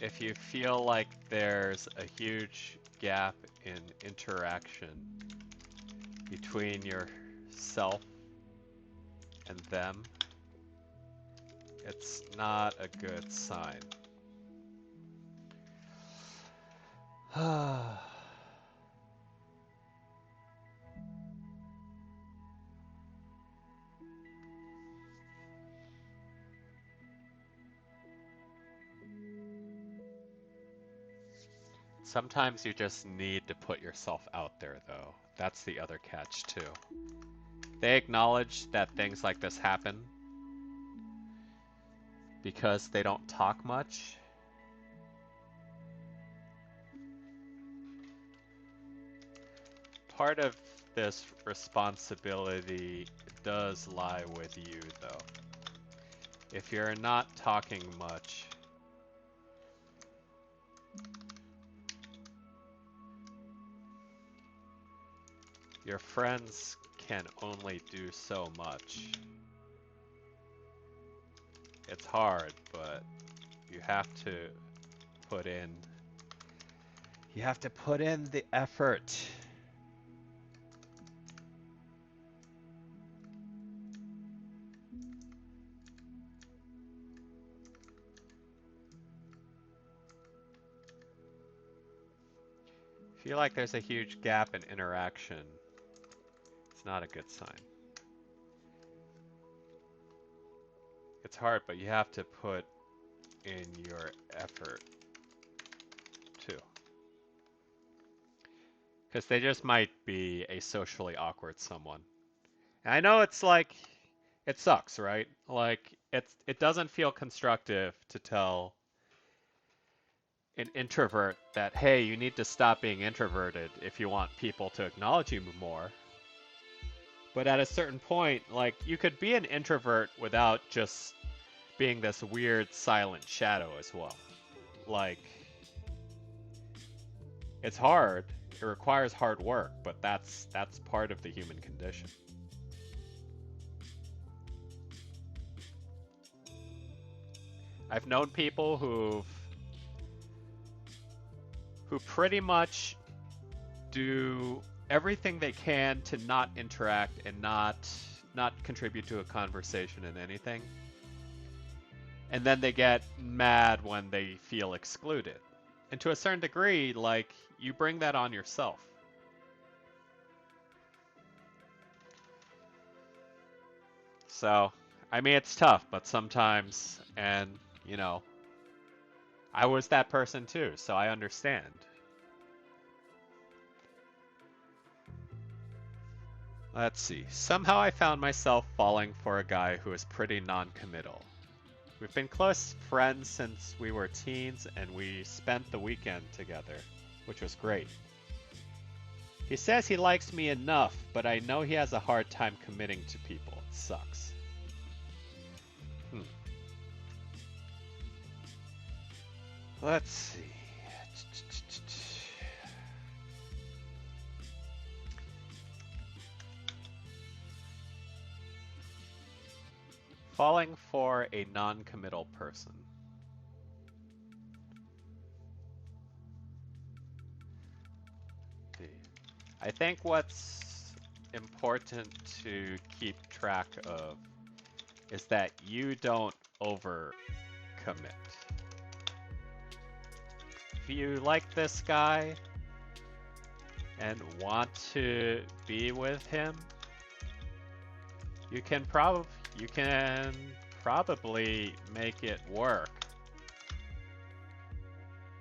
If you feel like there's a huge gap in interaction between yourself and them, it's not a good sign. Sometimes you just need to put yourself out there, though. That's the other catch, too. They acknowledge that things like this happen because they don't talk much. Part of this responsibility does lie with you, though. If you're not talking much, your friends can only do so much. It's hard, but you have to put in the effort. Feel like there's a huge gap in interaction. It's not a good sign. It's hard, but you have to put in your effort too. Because they just might be a socially awkward someone. And I know it's like, it sucks, right? Like, it doesn't feel constructive to tell an introvert that, hey, you need to stop being introverted if you want people to acknowledge you more. But at a certain point, like, you could be an introvert without just being this weird silent shadow as well. Like, it's hard. It requires hard work, but that's part of the human condition. I've known people who pretty much do everything they can to not interact and not contribute to a conversation in anything. And then they get mad when they feel excluded. And to a certain degree, like, you bring that on yourself. So, I mean, it's tough, but sometimes, and, you know, I was that person too, so I understand. Let's see. Somehow I found myself falling for a guy who is pretty non-committal. We've been close friends since we were teens, and we spent the weekend together, which was great. He says he likes me enough, but I know he has a hard time committing to people. It sucks. Let's see. Falling for a non-committal person. I think what's important to keep track of is that you don't overcommit. If you like this guy and want to be with him, you can probably make it work.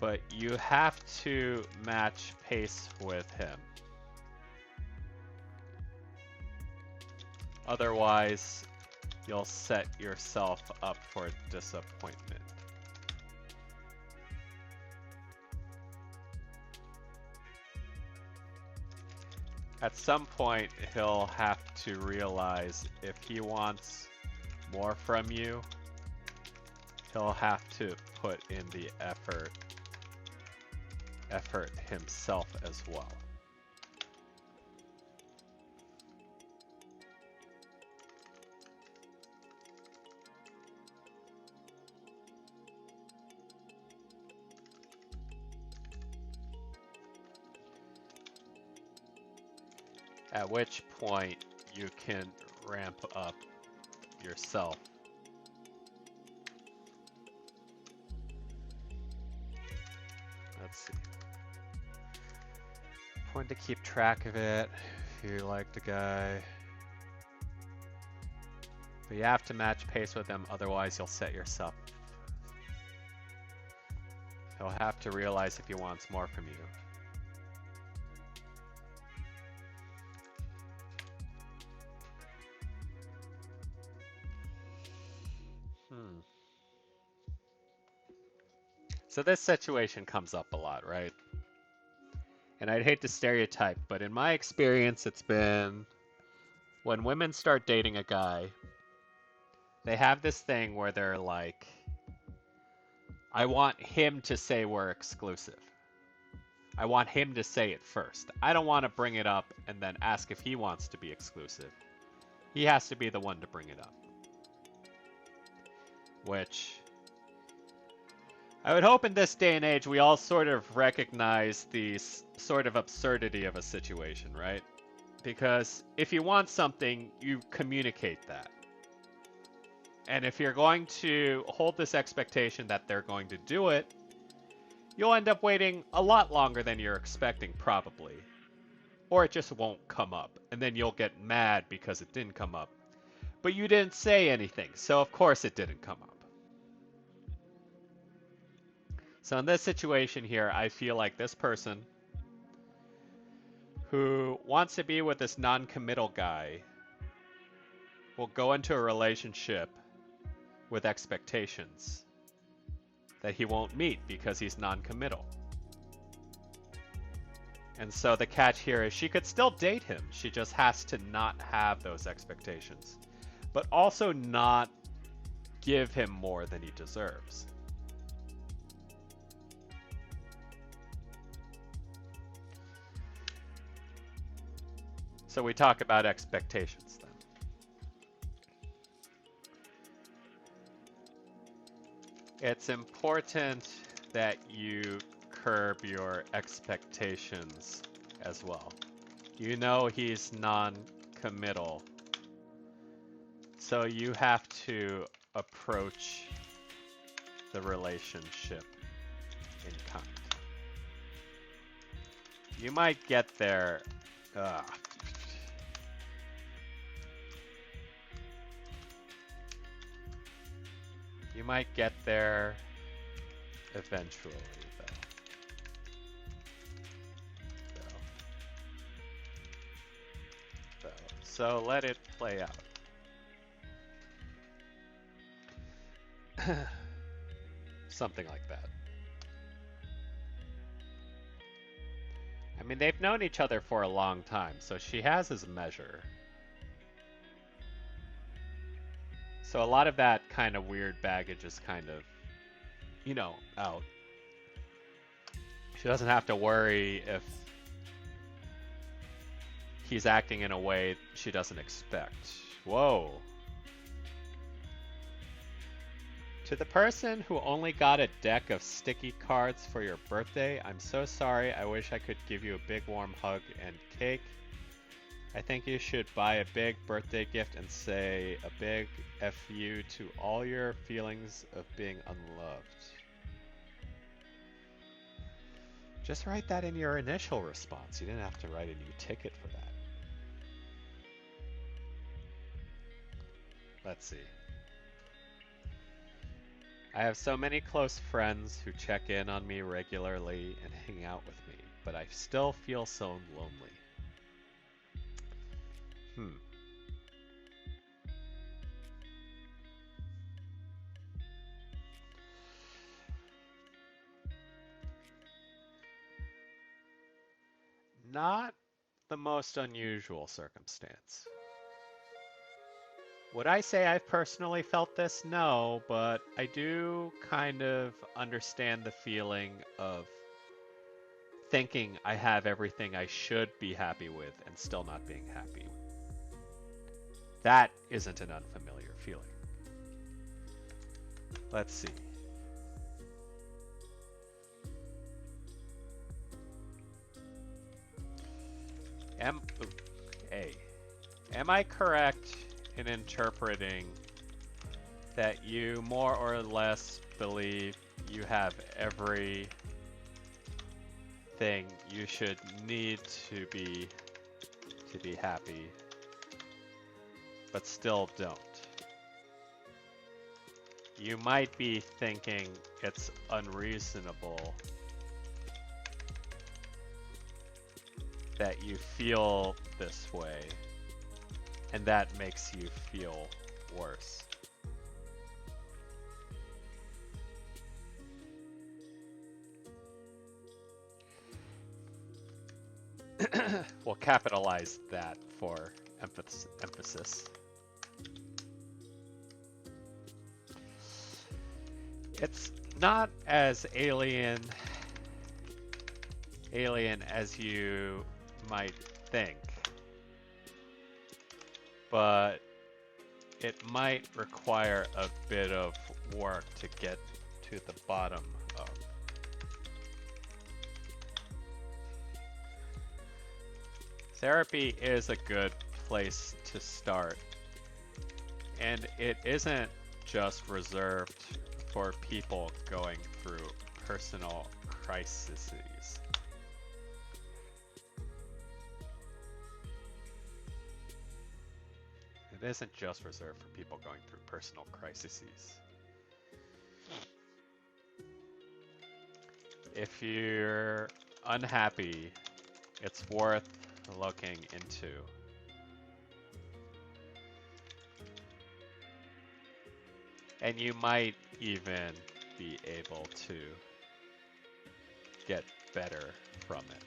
But you have to match pace with him. Otherwise, you'll set yourself up for disappointment. At some point, he'll have to realize if he wants more from you, he'll have to put in the effort himself as well. At which point you can ramp up yourself. Let's see. Point to keep track of it if you like the guy. But you have to match pace with him, otherwise you'll set yourself. He'll have to realize if he wants more from you. So this situation comes up a lot, right? And I'd hate to stereotype, but in my experience, it's been when women start dating a guy, they have this thing where they're like, I want him to say we're exclusive. I want him to say it first. I don't want to bring it up and then ask if he wants to be exclusive. He has to be the one to bring it up. Which I would hope in this day and age we all sort of recognize the sort of absurdity of a situation, right? Because if you want something, you communicate that. And if you're going to hold this expectation that they're going to do it, you'll end up waiting a lot longer than you're expecting, probably. Or it just won't come up, and then you'll get mad because it didn't come up. But you didn't say anything, so of course it didn't come up. So in this situation here, I feel like this person who wants to be with this non-committal guy will go into a relationship with expectations that he won't meet because he's non-committal. And so the catch here is she could still date him. She just has to not have those expectations, but also not give him more than he deserves. So we talk about expectations then. It's important that you curb your expectations as well. You know he's non-committal, so you have to approach the relationship in kind. You might get there. You might get there eventually, though. So let it play out. Something like that. I mean, they've known each other for a long time, so she has his measure. So a lot of that kind of weird baggage is kind of, you know, out. She doesn't have to worry if he's acting in a way she doesn't expect. Whoa. To the person who only got a deck of sticky cards for your birthday, I'm so sorry. I wish I could give you a big warm hug and cake. I think you should buy a big birthday gift and say a big FU to all your feelings of being unloved. Just write that in your initial response. You didn't have to write a new ticket for that. Let's see. I have so many close friends who check in on me regularly and hang out with me, but I still feel so lonely. Hmm. Not the most unusual circumstance. Would I say I've personally felt this? No, but I do kind of understand the feeling of thinking I have everything I should be happy with and still not being happy. That isn't an unfamiliar feeling. Let's see. Am ooh, A. Am I correct in interpreting that you more or less believe you have everything you should need to be happy, but still don't? You might be thinking it's unreasonable that you feel this way, and that makes you feel worse. We'll capitalize that for emphasis. It's not as alien as you might think, but it might require a bit of work to get to the bottom of. Therapy is a good place to start, and it isn't just reserved for people going through personal crises. It isn't just reserved for people going through personal crises. If you're unhappy, it's worth looking into. And you might even be able to get better from it.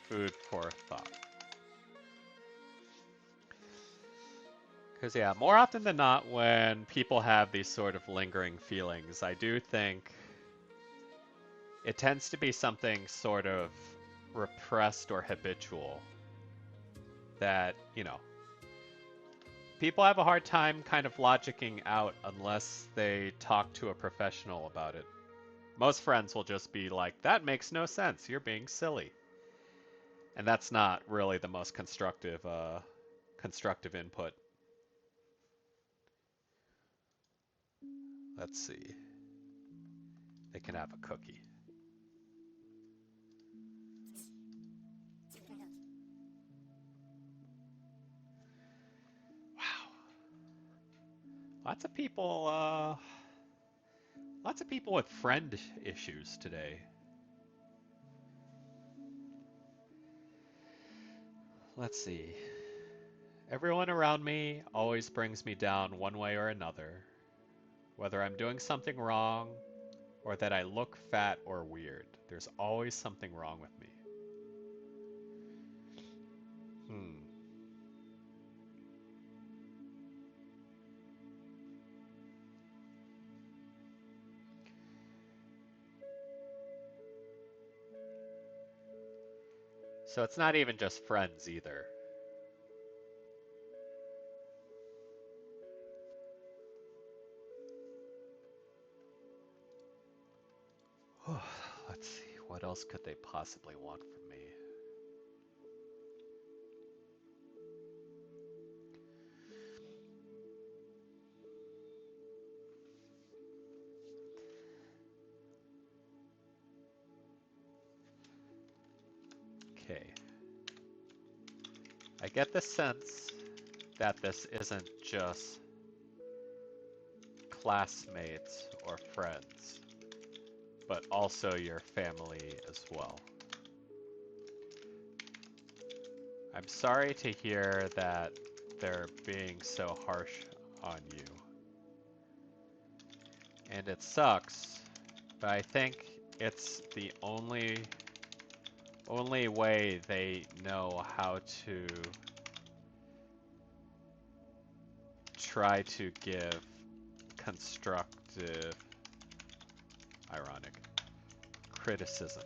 Food for thought. Because, yeah, more often than not, when people have these sort of lingering feelings, I do think it tends to be something sort of repressed or habitual that, people have a hard time kind of logicking out unless they talk to a professional about it. Most friends will just be like, that makes no sense, you're being silly. And that's not really the most constructive input. Let's see. They can have a cookie. Wow. Lots of people with friend issues today. Let's see. Everyone around me always brings me down one way or another, whether I'm doing something wrong or that I look fat or weird. There's always something wrong with me. Hmm. So it's not even just friends either. Let's see. What else could they possibly want from me? Okay. I get the sense that this isn't just classmates or friends, but also your family as well. I'm sorry to hear that they're being so harsh on you. And it sucks, but I think it's the only way they know how to try to give constructive, ironic, criticism.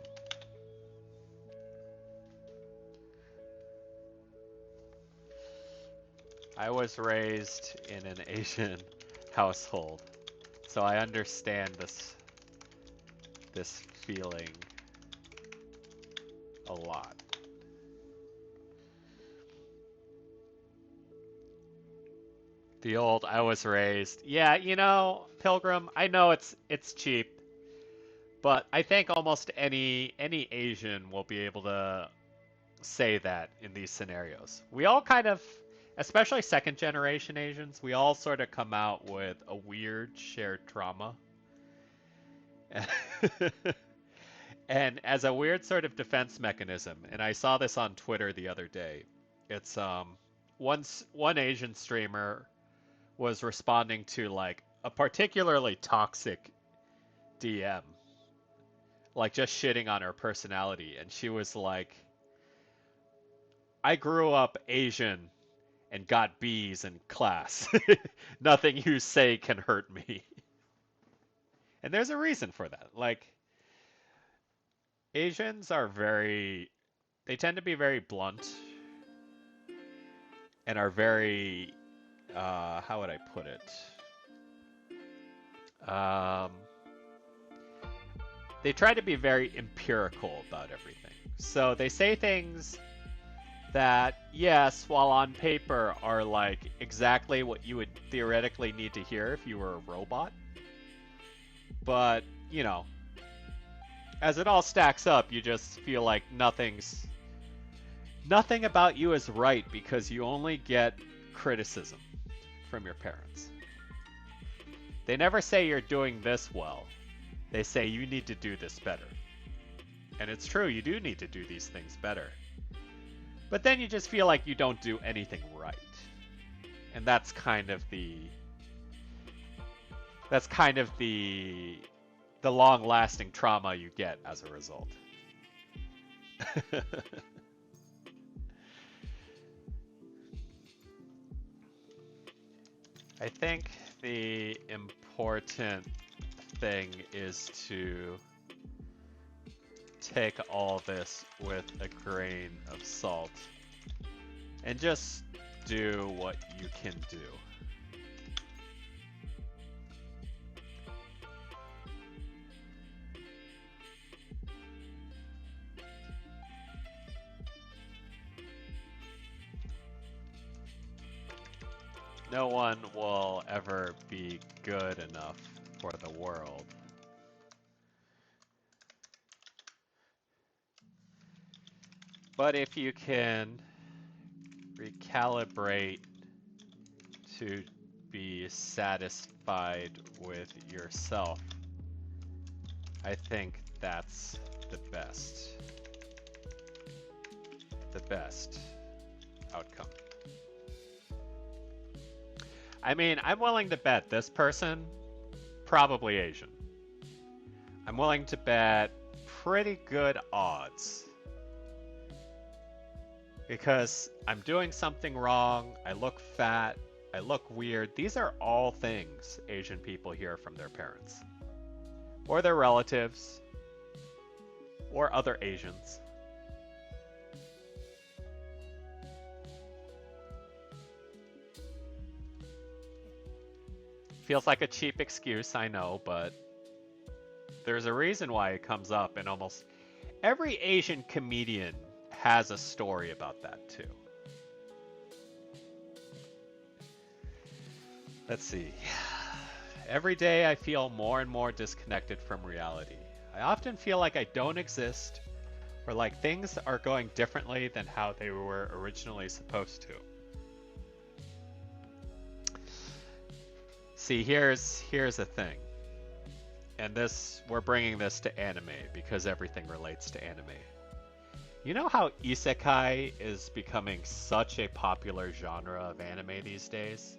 I was raised in an Asian household, so I understand this feeling a lot. The old I was raised. Yeah, you know, Pilgrim, I know it's cheap, but I think almost any Asian will be able to say that in these scenarios. We all kind of, especially second generation Asians, we all sort of come out with a weird shared trauma. And as a weird sort of defense mechanism, and I saw this on Twitter the other day. It's one Asian streamer was responding to like a particularly toxic DM, like just shitting on her personality, and she was like, I grew up Asian and got B's in class. Nothing you say can hurt me. And there's a reason for that. Like, Asians are they tend to be very blunt and are very, how would I put it? They try to be very empirical about everything. So they say things that, yes, while on paper are like exactly what you would theoretically need to hear if you were a robot. But, you know, as it all stacks up, you just feel like nothing about you is right because you only get criticism from your parents. They never say you're doing this well. They say you need to do this better. And it's true, you do need to do these things better. But then you just feel like you don't do anything right. And that's kind of the long-lasting trauma you get as a result. I think the important thing is to take all this with a grain of salt and just do what you can do. No one will ever be good enough for the world. But if you can recalibrate to be satisfied with yourself, I think that's the best outcome. I mean, I'm willing to bet this person, probably Asian. I'm willing to bet pretty good odds. Because I'm doing something wrong, I look fat, I look weird. These are all things Asian people hear from their parents. Or their relatives. Or other Asians. Feels like a cheap excuse, I know, but there's a reason why it comes up, and almost every Asian comedian has a story about that too. Let's see. Every day I feel more and more disconnected from reality. I often feel like I don't exist, or like things are going differently than how they were originally supposed to. See, here's a thing. And this, we're bringing this to anime because everything relates to anime. You know how isekai is becoming such a popular genre of anime these days?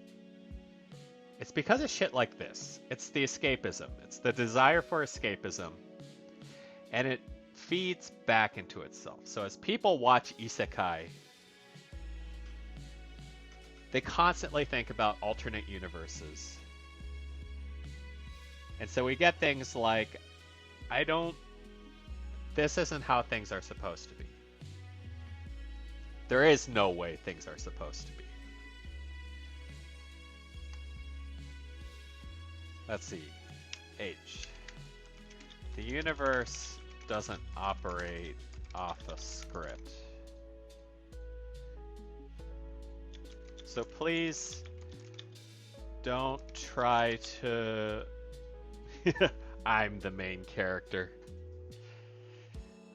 It's because of shit like this. It's the escapism. It's the desire for escapism. And it feeds back into itself. So as people watch isekai, they constantly think about alternate universes. And so we get things like, this isn't how things are supposed to be. There is no way things are supposed to be. Let's see. H. The universe doesn't operate off a script. So please don't try to... I'm the main character.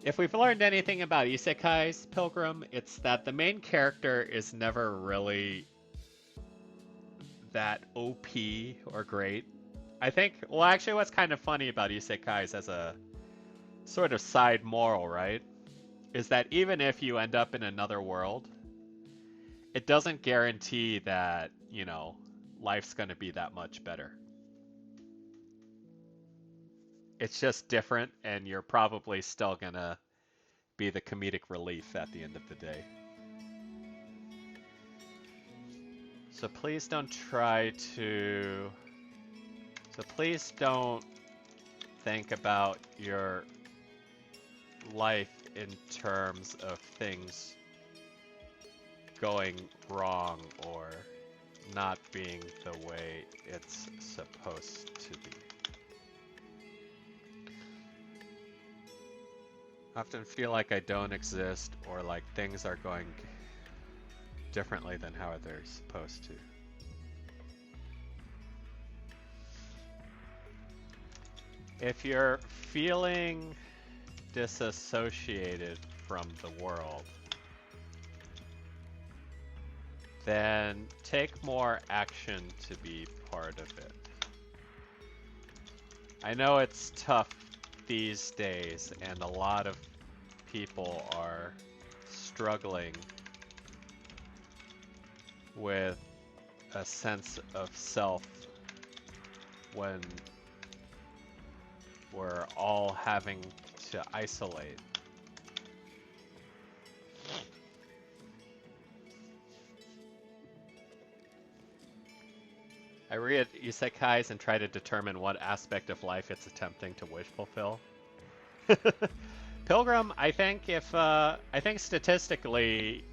If we've learned anything about isekais, Pilgrim, it's that the main character is never really that OP or great. I think, well, actually, what's kind of funny about isekais as a sort of side moral, right, is that even if you end up in another world, it doesn't guarantee that, you know, life's going to be that much better. It's just different, and you're probably still going to be the comedic relief at the end of the day. So please don't think about your life in terms of things going wrong or not being the way it's supposed to be. I often feel like I don't exist or like things are going differently than how they're supposed to. If you're feeling disassociated from the world, then take more action to be part of it. I know it's tough these days, and a lot of people are struggling with a sense of self when we're all having to isolate. I read isekais and try to determine what aspect of life it's attempting to wish fulfill. Pilgrim, I think statistically,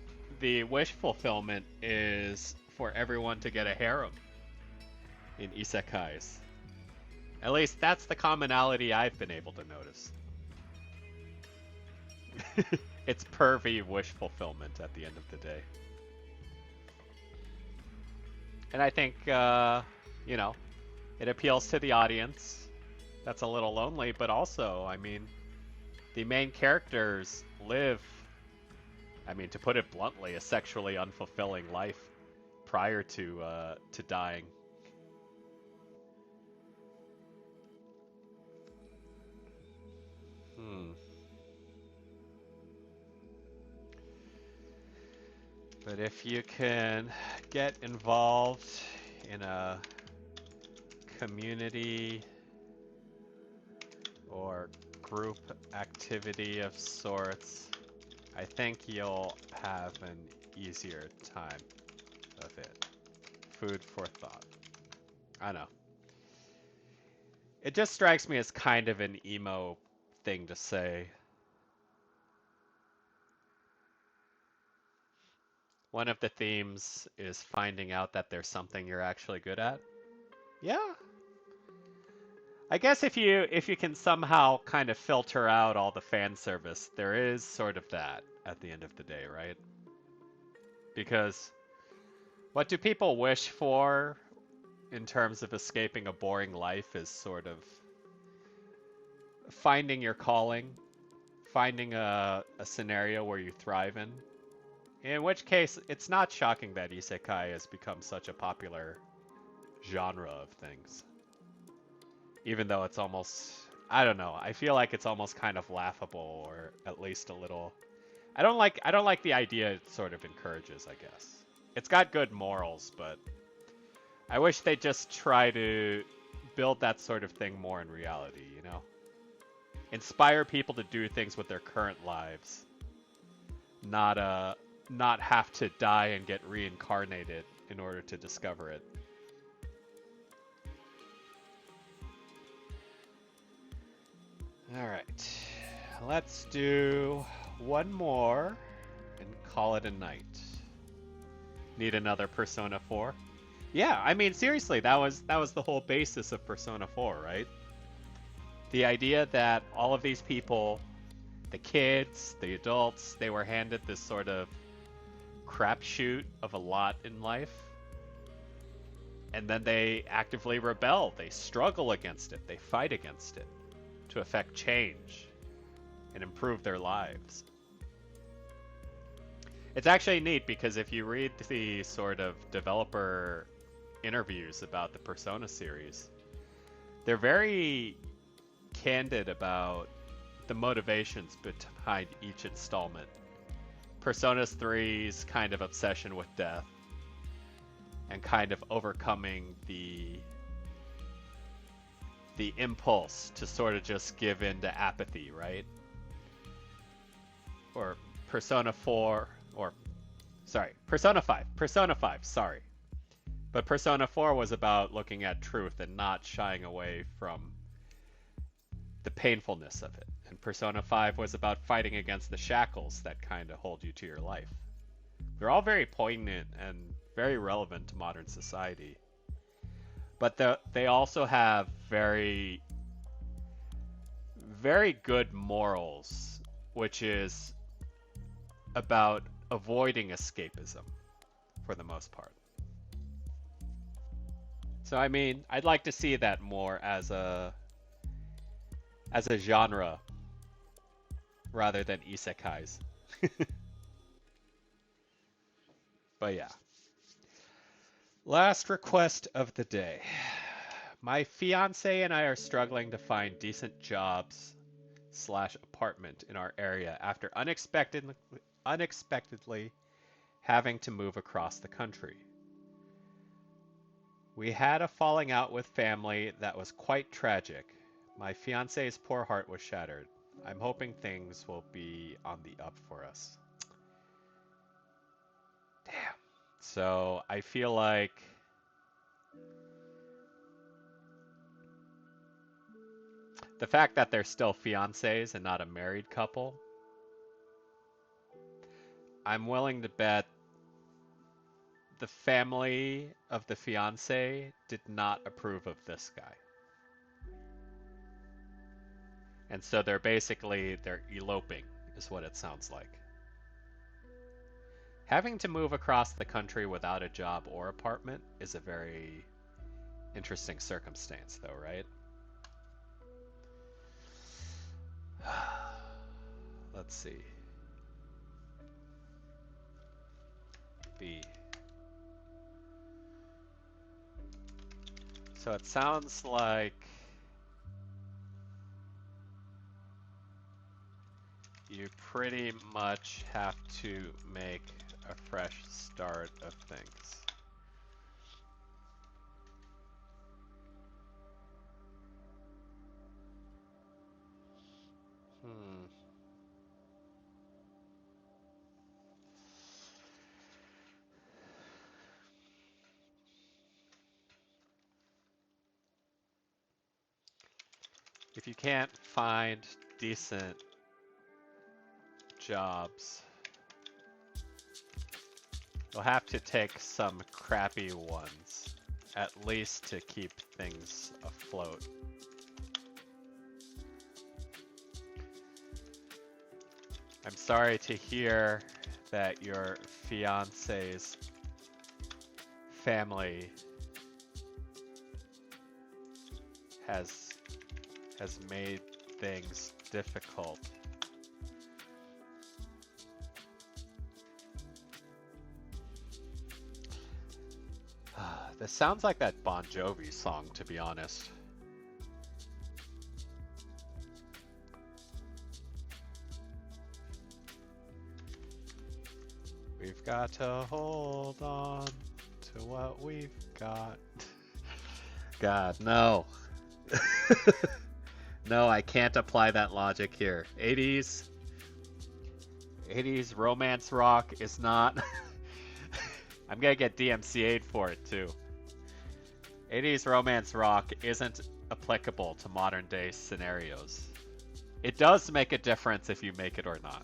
the wish fulfillment is for everyone to get a harem in isekais. At least that's the commonality I've been able to notice. It's pervy wish fulfillment at the end of the day. And I think, you know, it appeals to the audience. That's a little lonely, but also, I mean, the main characters live, I mean, to put it bluntly, a sexually unfulfilling life prior to dying. But if you can get involved in a community or group activity of sorts, I think you'll have an easier time of it. Food for thought. I know. It just strikes me as kind of an emo thing to say. One of the themes is finding out that there's something you're actually good at. Yeah. I guess if you can somehow kind of filter out all the fan service, there is sort of that at the end of the day, right? Because what do people wish for in terms of escaping a boring life is sort of finding your calling, finding a scenario where you thrive in. In which case, it's not shocking that isekai has become such a popular genre of things. Even though it's almost, I don't know, I feel like it's almost kind of laughable, or at least a little. I don't like the idea it sort of encourages, I guess. It's got good morals, but I wish they'd just try to build that sort of thing more in reality, you know? Inspire people to do things with their current lives, not have to die and get reincarnated in order to discover it. All right. Let's do one more and call it a night. Need another Persona 4? Yeah, I mean seriously, that was the whole basis of Persona 4, right? The idea that all of these people, the kids, the adults, they were handed this sort of crapshoot of a lot in life, and then they actively rebel. They struggle against it. They fight against it to effect change and improve their lives. It's actually neat because if you read the sort of developer interviews about the Persona series, they're very candid about the motivations behind each installment. Persona 3's kind of obsession with death and kind of overcoming the impulse to sort of just give in to apathy, right? Or Persona 4, or sorry, Persona 5. Persona 5, sorry. But Persona 4 was about looking at truth and not shying away from the painfulness of it. And Persona 5 was about fighting against the shackles that kind of hold you to your life. They're all very poignant and very relevant to modern society. But they also have very, very good morals, which is about avoiding escapism for the most part. So I mean, I'd like to see that more as a genre rather than isekais. But yeah. Last request of the day. My fiance and I are struggling to find decent jobs / apartment in our area after unexpectedly having to move across the country. We had a falling out with family that was quite tragic. My fiance's poor heart was shattered. I'm hoping things will be on the up for us. Damn. So I feel like the fact that they're still fiancés and not a married couple, I'm willing to bet the family of the fiance did not approve of this guy. And so they're eloping, is what it sounds like. Having to move across the country without a job or apartment is a very interesting circumstance, though, right? Let's see. B. So it sounds like you pretty much have to make a fresh start of things. If you can't find decent jobs, you'll have to take some crappy ones, at least to keep things afloat. I'm sorry to hear that your fiance's family has made things difficult. This sounds like that Bon Jovi song, to be honest. We've got to hold on to what we've got. God, no. No, I can't apply that logic here. 80s romance rock is not... I'm gonna get DMCA'd for it too. 80s romance rock isn't applicable to modern day scenarios. It does make a difference if you make it or not.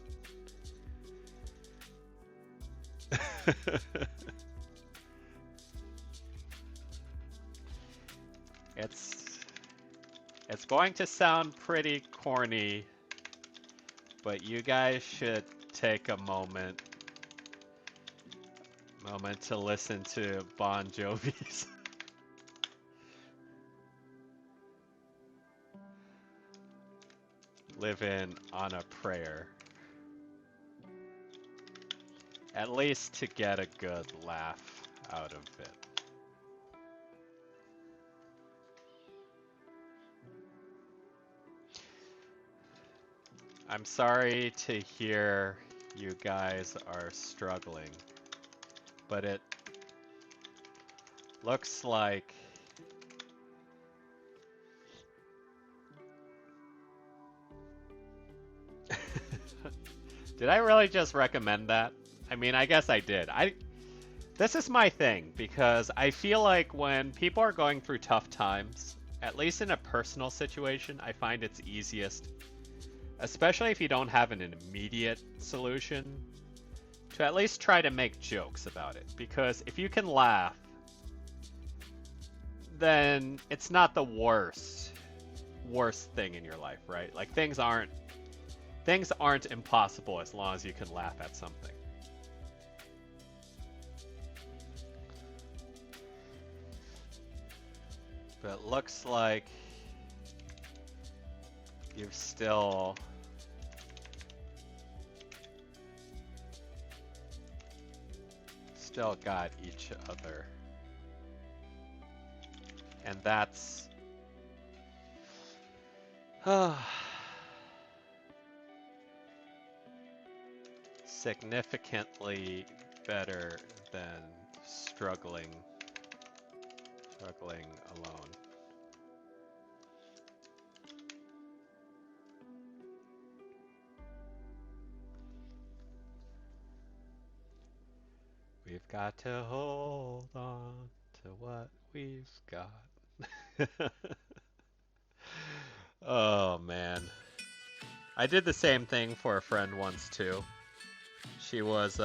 It's going to sound pretty corny, but you guys should take a moment to listen to Bon Jovi's Livin' on a Prayer. At least to get a good laugh out of it. I'm sorry to hear you guys are struggling, but it looks like Did I really just recommend that? I mean, I guess I did. This is my thing, because I feel like when people are going through tough times, at least in a personal situation, I find it's easiest, especially if you don't have an immediate solution, to at least try to make jokes about it. Because if you can laugh, then it's not the worst thing in your life, right? Like things aren't impossible as long as you can laugh at something. But it looks like you've still got each other. And that's significantly better than struggling alone. We've got to hold on to what we've got. Oh man. I did the same thing for a friend once too. She was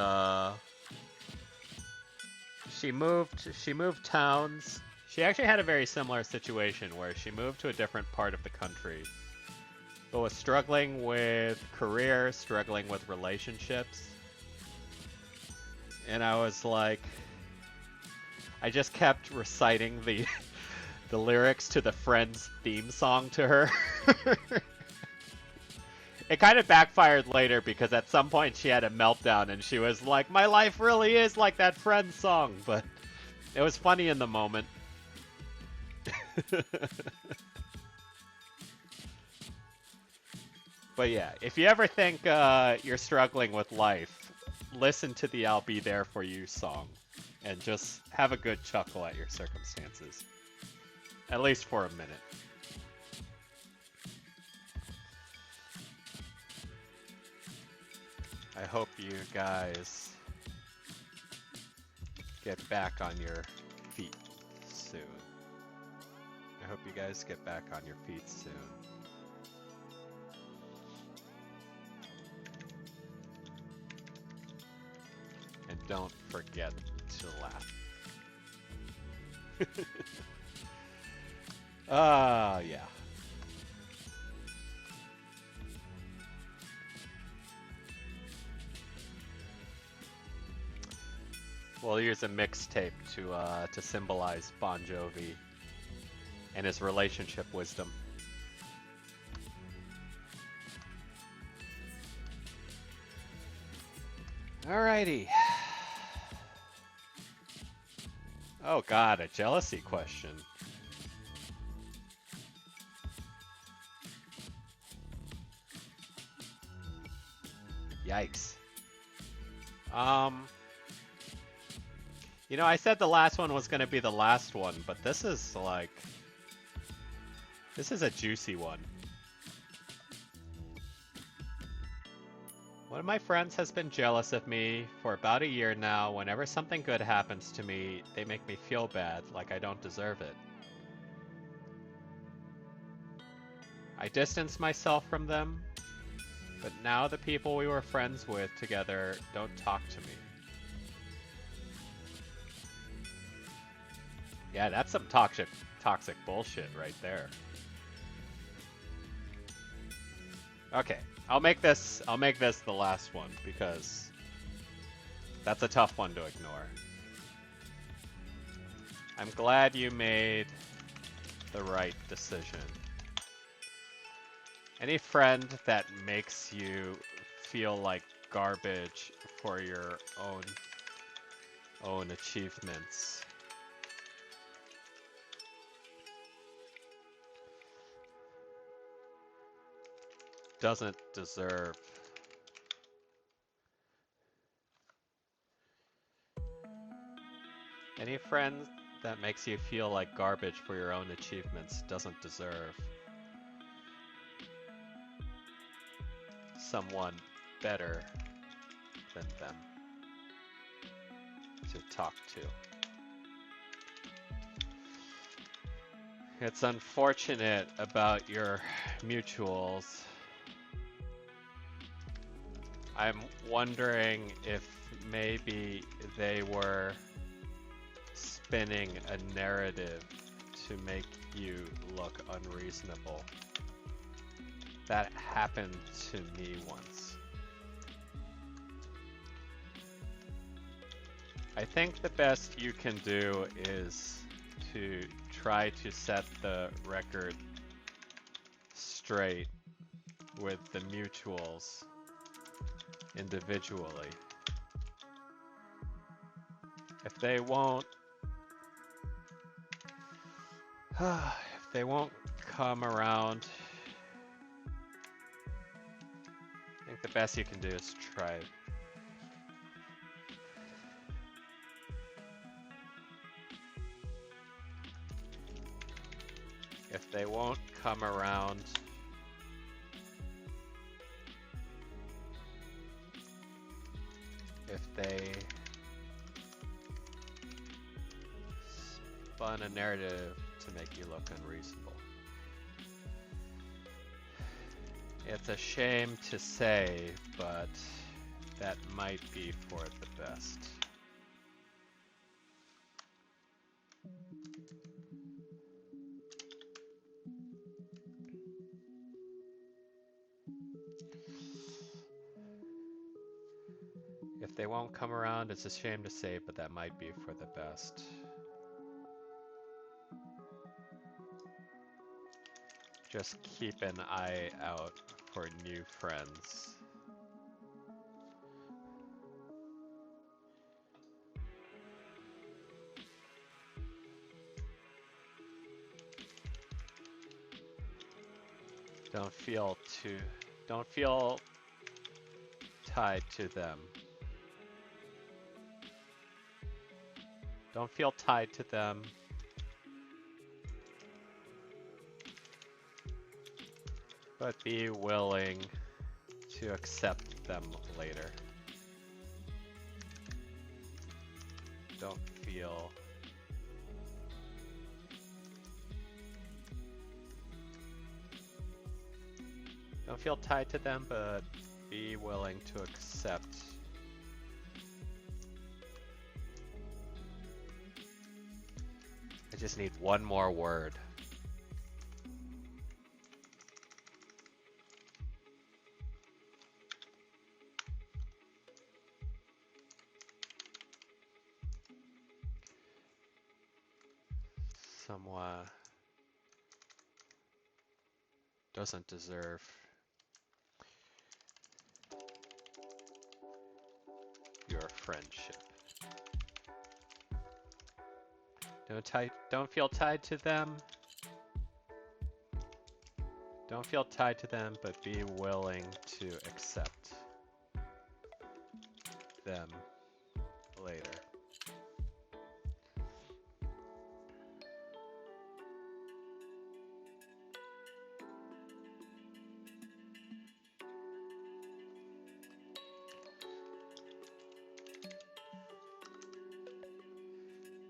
she moved towns. She actually had a very similar situation where she moved to a different part of the country, but was struggling with career, struggling with relationships. And I was like, I just kept reciting the lyrics to the Friends theme song to her. It kind of backfired later because at some point she had a meltdown and she was like, my life really is like that Friends song, but it was funny in the moment. But yeah, if you ever think you're struggling with life, listen to the I'll Be There For You song and just have a good chuckle at your circumstances. At least for a minute. I hope you guys get back on your feet soon. I hope you guys get back on your feet soon. And don't forget to laugh. Yeah. We'll use a mixtape to symbolize Bon Jovi and his relationship wisdom. Alrighty. Oh god, a jealousy question. Yikes. Um, you know, I said the last one was gonna be the last one, but this is like, this is a juicy one. One of my friends has been jealous of me for about a year now. Whenever something good happens to me, they make me feel bad, like I don't deserve it. I distance myself from them, but now the people we were friends with together don't talk to me. Yeah, that's some toxic bullshit right there. Okay, I'll make this the last one because that's a tough one to ignore. I'm glad you made the right decision. Any friend that makes you feel like garbage for your own achievements doesn't deserve. Any friend that makes you feel like garbage for your own achievements doesn't deserve someone better than them to talk to. It's unfortunate about your mutuals. I'm wondering if maybe they were spinning a narrative to make you look unreasonable. That happened to me once. I think the best you can do is to try to set the record straight with the mutuals individually. If they won't come around, I think the best you can do is try. If they won't come around, if they spun a narrative to make you look unreasonable. It's a shame to say, but that might be for the best. If they won't come around, it's a shame to say, but that might be for the best. Just keep an eye out for new friends. Don't feel tied to them. Don't feel tied to them. But be willing to accept them later. Don't feel tied to them, but be willing to accept. I just need one more word. Someone doesn't deserve your friendship. Don't feel tied to them. Don't feel tied to them, but be willing to accept them later.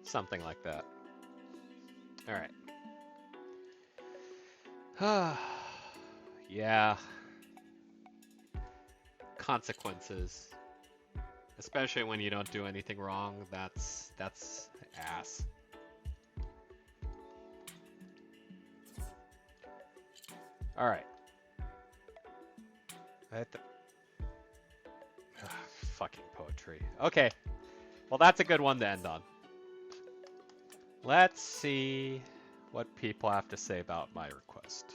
Something like that. All right. Yeah. Consequences. Especially when you don't do anything wrong, that's ass. All right. Fucking poetry. Okay. Well, that's a good one to end on. Let's see what people have to say about my request.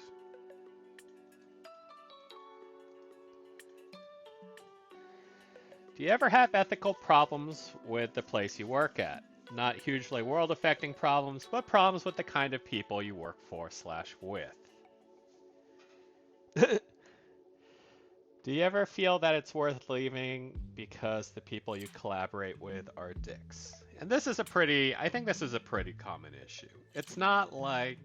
Do you ever have ethical problems with the place you work at? Not hugely world-affecting problems, but problems with the kind of people you work for/with. Do you ever feel that it's worth leaving because the people you collaborate with are dicks? And this is I think this is a pretty common issue. It's not like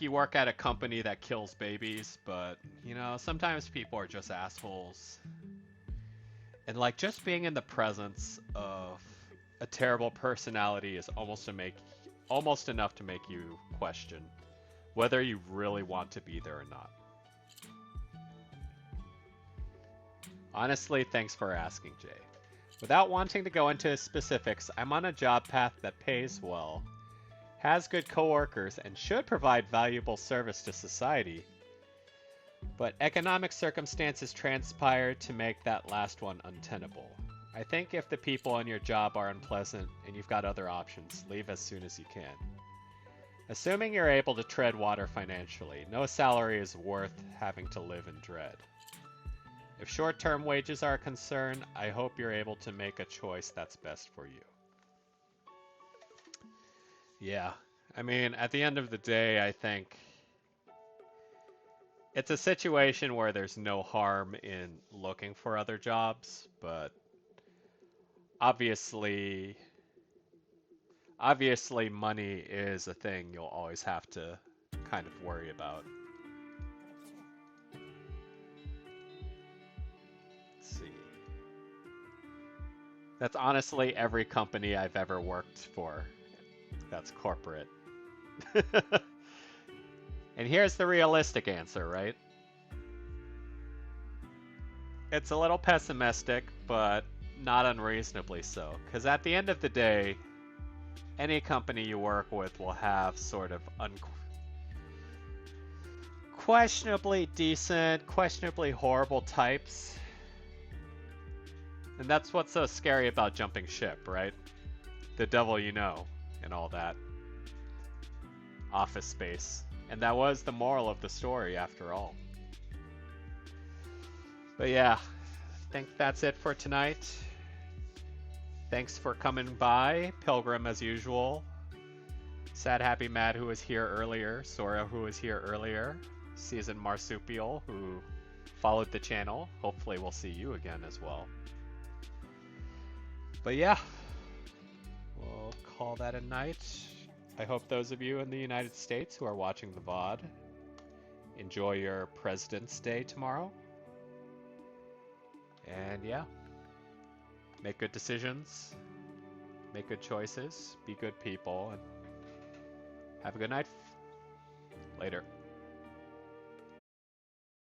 you work at a company that kills babies, but, you know, sometimes people are just assholes. And like just being in the presence of a terrible personality is almost enough to make you question whether you really want to be there or not. Honestly, thanks for asking, Jay. Without wanting to go into specifics, I'm on a job path that pays well, has good coworkers, and should provide valuable service to society. But economic circumstances transpire to make that last one untenable. I think if the people on your job are unpleasant and you've got other options, leave as soon as you can. Assuming you're able to tread water financially, no salary is worth having to live in dread. If short-term wages are a concern, I hope you're able to make a choice that's best for you. Yeah, I mean, at the end of the day, I think it's a situation where there's no harm in looking for other jobs, but obviously money is a thing you'll always have to kind of worry about. Let's see. That's honestly every company I've ever worked for. That's corporate. And here's the realistic answer, right? It's a little pessimistic, but not unreasonably so. Because at the end of the day, any company you work with will have sort of questionably decent, questionably horrible types. And that's what's so scary about jumping ship, right? The devil you know, and all that. Office Space. And that was the moral of the story, after all. But yeah, I think that's it for tonight. Thanks for coming by, Pilgrim as usual. Sad Happy Mad who was here earlier, Sora who was here earlier, Season Marsupial who followed the channel. Hopefully we'll see you again as well. But yeah, we'll call that a night. I hope those of you in the United States who are watching the VOD enjoy your President's Day tomorrow. And yeah, make good decisions, make good choices, be good people, and have a good night. Later.